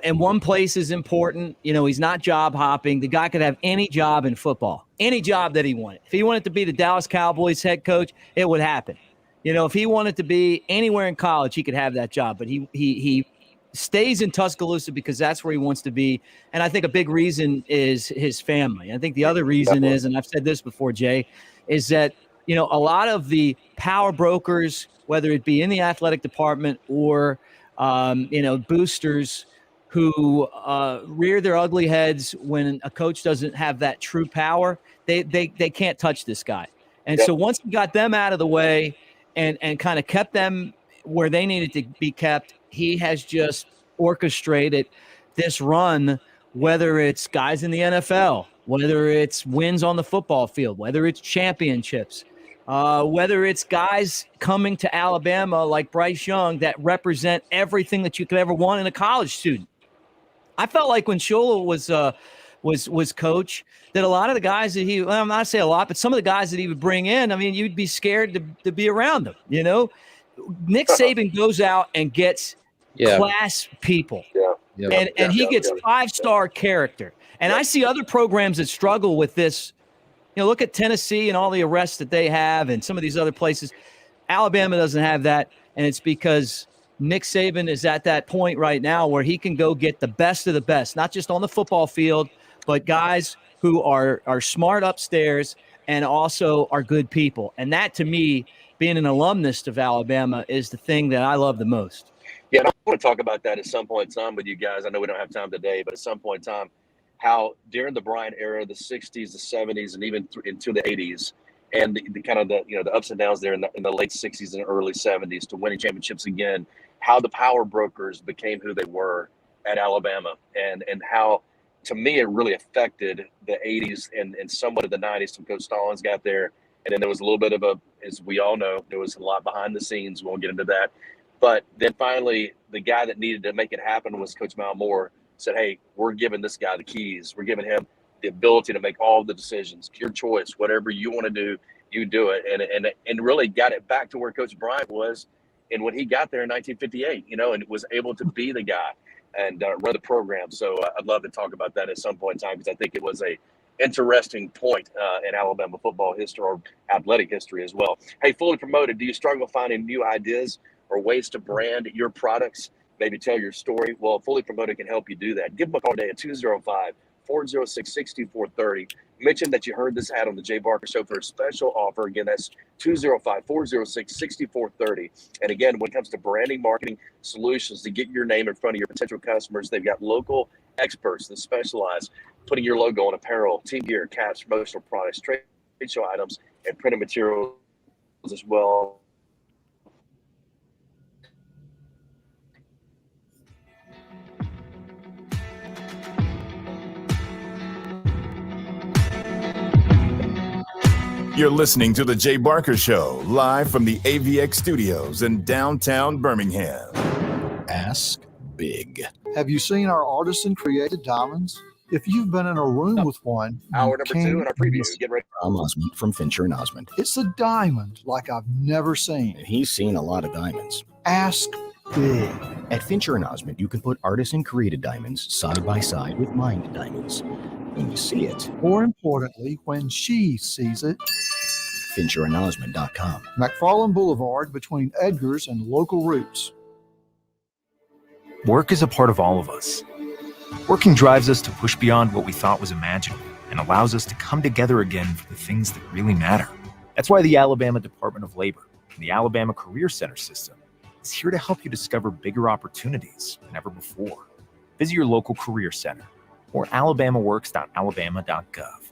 in one place is important. He's not job hopping. The guy could have any job in football, any job that he wanted. If he wanted to be the Dallas Cowboys head coach, it would happen. If he wanted to be anywhere in college, he could have that job. But he stays in Tuscaloosa because that's where he wants to be. And I think a big reason is his family. I think the other reason is, and I've said this before, Jay, is that, a lot of the power brokers, whether it be in the athletic department or boosters who rear their ugly heads when a coach doesn't have that true power, they can't touch this guy. And so once he got them out of the way and kind of kept them where they needed to be kept, he has just orchestrated this run, whether it's guys in the NFL, whether it's wins on the football field, whether it's championships, whether it's guys coming to Alabama like Bryce Young that represent everything that you could ever want in a college student. I felt like when Shula was coach, that a lot of the guys that I'm not saying a lot, but some of the guys that he would bring in, I mean, you'd be scared to be around them. Nick Saban goes out and gets class people, and he gets five-star character. And I see other programs that struggle with this. Look at Tennessee and all the arrests that they have and some of these other places. Alabama doesn't have that, and it's because Nick Saban is at that point right now where he can go get the best of the best, not just on the football field, but guys who are smart upstairs and also are good people. And that, to me, being an alumnus of Alabama, is the thing that I love the most. Yeah, and I want to talk about that at some point in time with you guys. I know we don't have time today, but at some point in time, how during the Bryant era, the 60s, the 70s, and even into the 80s, and the kind of the ups and downs there in the late 60s and early 70s to winning championships again, how the power brokers became who they were at Alabama, and how, to me, it really affected the 80s and somewhat of the 90s when Coach Stallings got there. And then there was a little bit of as we all know, there was a lot behind the scenes. We won't get into that. But then finally, the guy that needed to make it happen was Coach Mal Moore. Said, hey, we're giving this guy the keys. We're giving him the ability to make all the decisions. Your choice, whatever you want to do, you do it. And really got it back to where Coach Bryant was and when he got there in 1958, and was able to be the guy and run the program. So I'd love to talk about that at some point in time, because I think it was a interesting point in Alabama football history or athletic history as well. Hey, Fully Promoted, do you struggle finding new ideas or ways to brand your products? Maybe tell your story? Well, Fully Promoted can help you do that. Give them a call today at 205-406-6430. Mention that you heard this ad on the Jay Barker Show for a special offer. Again, that's 205-406-6430. And again, when it comes to branding, marketing solutions to get your name in front of your potential customers, they've got local experts that specialize putting your logo on apparel, team gear, caps, promotional products, trade show items, and printed materials as well. You're listening to The Jay Barker Show, live from the AVX studios in downtown Birmingham. Ask big. Have you seen our artisan-created diamonds? If you've been in a room with one, Hour number 2 in our preview. Get ready. I'm Osmond from Fincher and Osmond. It's a diamond like I've never seen. And he's seen a lot of diamonds. Ask big. At Fincher and Osmond, you can put artisan-created diamonds side by side with mined diamonds. when you see it. More importantly, when she sees it. FincherandOsmond.com. McFarland Boulevard between Edgar's and local routes. Work is a part of all of us. Working drives us to push beyond what we thought was imaginable and allows us to come together again for the things that really matter. That's why the Alabama Department of Labor and the Alabama Career Center system is here to help you discover bigger opportunities than ever before. Visit your local career center or alabamaworks.alabama.gov.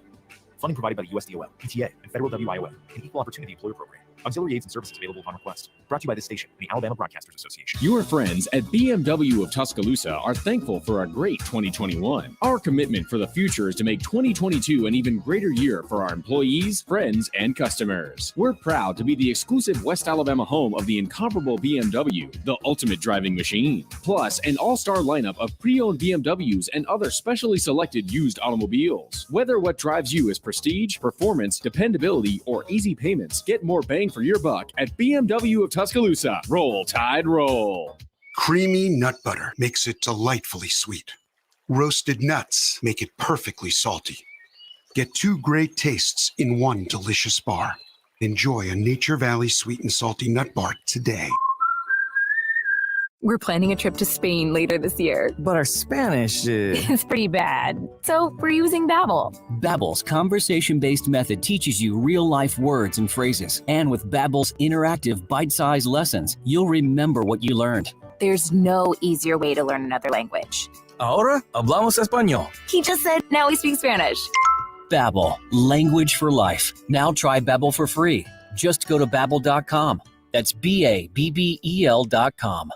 Funding provided by the USDOL, PTA, and Federal WIOA, an Equal Opportunity Employer Program. Auxiliary aids and services available upon request. Brought to you by this station and the Alabama Broadcasters Association. Your friends at BMW of Tuscaloosa are thankful for a great 2021. Our commitment for the future is to make 2022 an even greater year for our employees, friends, and customers. We're proud to be the exclusive West Alabama home of the incomparable BMW, the ultimate driving machine. Plus, an all-star lineup of pre-owned BMWs and other specially selected used automobiles. Whether what drives you is prestige, performance, dependability, or easy payments, get more bang for your buck at BMW of Tuscaloosa. Roll Tide, roll. Creamy nut butter makes it delightfully sweet. Roasted nuts make it perfectly salty. Get two great tastes in one delicious bar. Enjoy a Nature Valley sweet and salty nut bar today. We're planning a trip to Spain later this year. But our Spanish is pretty bad. So we're using Babbel. Babbel's conversation-based method teaches you real-life words and phrases. And with Babbel's interactive, bite-sized lessons, you'll remember what you learned. There's no easier way to learn another language. Ahora hablamos español. He just said, now we speak Spanish. Babbel, language for life. Now try Babbel for free. Just go to Babbel.com. That's BABBEL.com.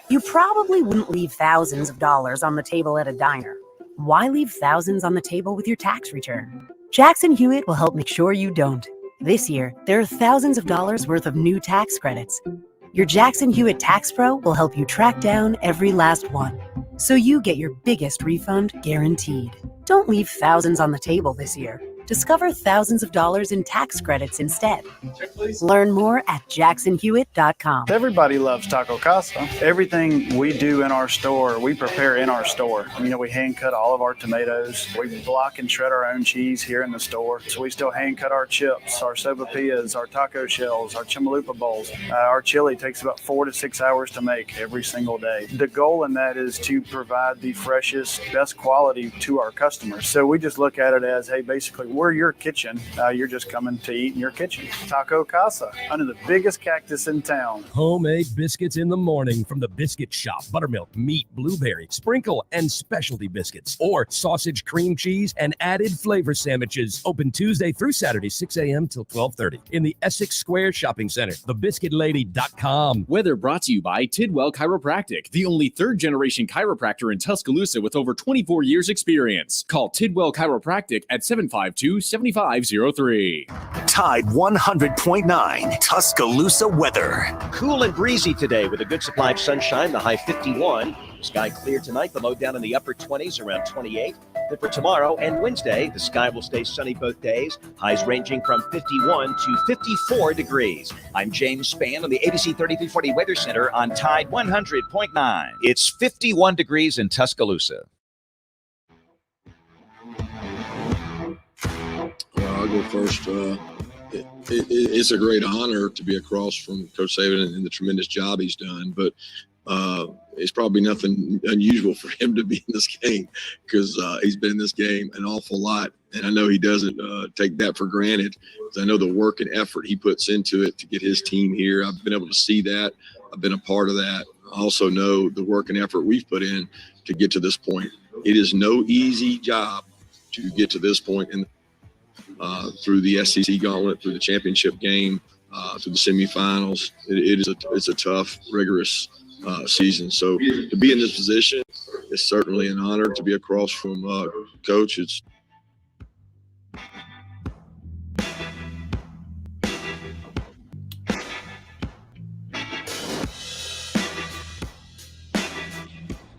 You probably wouldn't leave thousands of dollars on the table at a diner. Why leave thousands on the table with your tax return? Jackson Hewitt will help make sure you don't. This year, there are thousands of dollars worth of new tax credits. Your Jackson Hewitt Tax Pro will help you track down every last one, so you get your biggest refund guaranteed. Don't leave thousands on the table this year. Discover thousands of dollars in tax credits instead. Learn more at jacksonhewitt.com. Everybody loves Taco Casa. Everything we do in our store, we prepare in our store. You know, we hand cut all of our tomatoes. We block and shred our own cheese here in the store. So we still hand cut our chips, our sopapillas, our taco shells, our chimalupa bowls. Our chili takes about 4 to 6 hours to make every single day. The goal in that is to provide the freshest, best quality to our customers. So we just look at it as, hey, basically, we're your kitchen. You're just coming to eat in your kitchen. Taco Casa, under the biggest cactus in town. Homemade biscuits in the morning from the Biscuit Shop. Buttermilk, meat, blueberry, sprinkle, and specialty biscuits. Or sausage, cream cheese, and added flavor sandwiches. Open Tuesday through Saturday, 6 a.m. till 12:30 in the Essex Square Shopping Center. TheBiscuitLady.com. Weather brought to you by Tidwell Chiropractic, the only third-generation chiropractor in Tuscaloosa with over 24 years experience. Call Tidwell Chiropractic at 752-7503. Tide 100.9 Tuscaloosa weather. Cool and breezy today with a good supply of sunshine, the high 51. Sky clear tonight, the low down in the upper 20s, around 28. Then for tomorrow and Wednesday, the sky will stay sunny both days, highs ranging from 51 to 54 degrees. I'm James Spann on the ABC 3340 Weather Center on Tide 100.9. It's 51 degrees in Tuscaloosa. I'll go first. It's a great honor to be across from Coach Saban and the tremendous job he's done, but it's probably nothing unusual for him to be in this game because he's been in this game an awful lot. And I know he doesn't take that for granted because I know the work and effort he puts into it to get his team here. I've been able to see that. I've been a part of that. I also know the work and effort we've put in to get to this point. It is no easy job to get to this point through the SEC gauntlet, through the championship game, through the semifinals. It's a tough, rigorous season. So to be in this position is certainly an honor. To be across from Coach, it's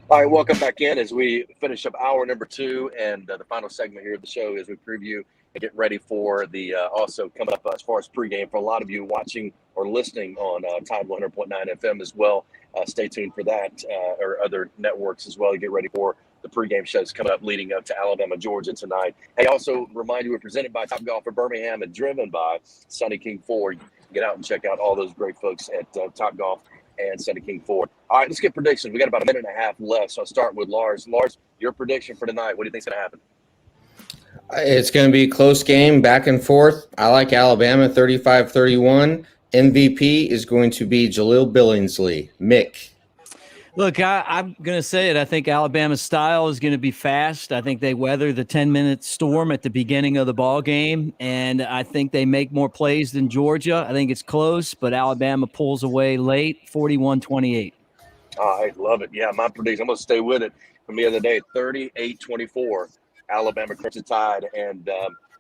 All right, welcome back in as we finish up hour number 2 and the final segment here of the show as we preview and get ready for the also coming up as far as pregame for a lot of you watching or listening on Tide 100.9 FM as well. Stay tuned for that or other networks as well to get ready for the pregame shows coming up leading up to Alabama, Georgia tonight. Hey, also remind you we're presented by Top Golf of Birmingham and driven by Sonny King Ford. Get out and check out all those great folks at Top Golf and Sonny King Ford. All right, let's get predictions. We got about a minute and a half left, so I'll start with Lars. Lars, your prediction for tonight, what do you think's going to happen? It's going to be a close game, back and forth. I like Alabama 35-31. MVP is going to be Jaleel Billingsley. Mick. Look, I'm going to say it. I think Alabama's style is going to be fast. I think they weather the 10-minute storm at the beginning of the ball game, and I think they make more plays than Georgia. I think it's close, but Alabama pulls away late, 41-28. I love it. Yeah, my prediction, I'm going to stay with it from the other day, 38-24, Alabama Crimson Tide. And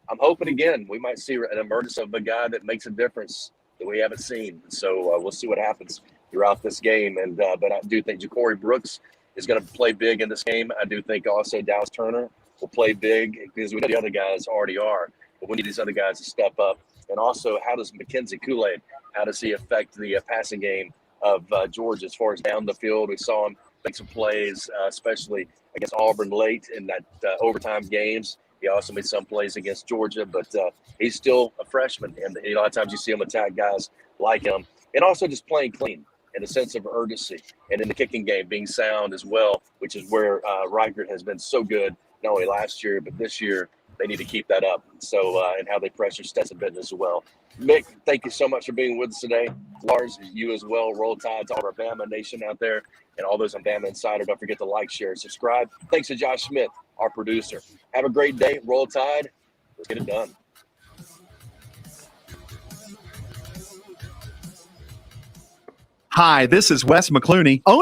I'm hoping, again, we might see an emergence of a guy that makes a difference that we haven't seen. So we'll see what happens throughout this game. And but I do think Ja'Cory Brooks is going to play big in this game. I do think also Dallas Turner will play big because we know the other guys already are. But we need these other guys to step up. And also, how does Mackenzie Kool-Aid, how does he affect the passing game of Georgia as far as down the field? We saw him make some plays, especially against Auburn late in that overtime games. He also made some plays against Georgia, but he's still a freshman. And a lot of times you see him attack guys like him. And also just playing clean in a sense of urgency. And in the kicking game, being sound as well, which is where Reichert has been so good, not only last year, but this year. They need to keep that up. So, and how they pressure Stetson Bennett as well. Mick, thank you so much for being with us today. Lars, you as well. Roll Tide to all our Bama Nation out there and all those on BamaInsider. Don't forget to like, share, and subscribe. Thanks to Josh Smith, our producer. Have a great day. Roll Tide. Let's get it done. Hi, this is Wes McClooney, owner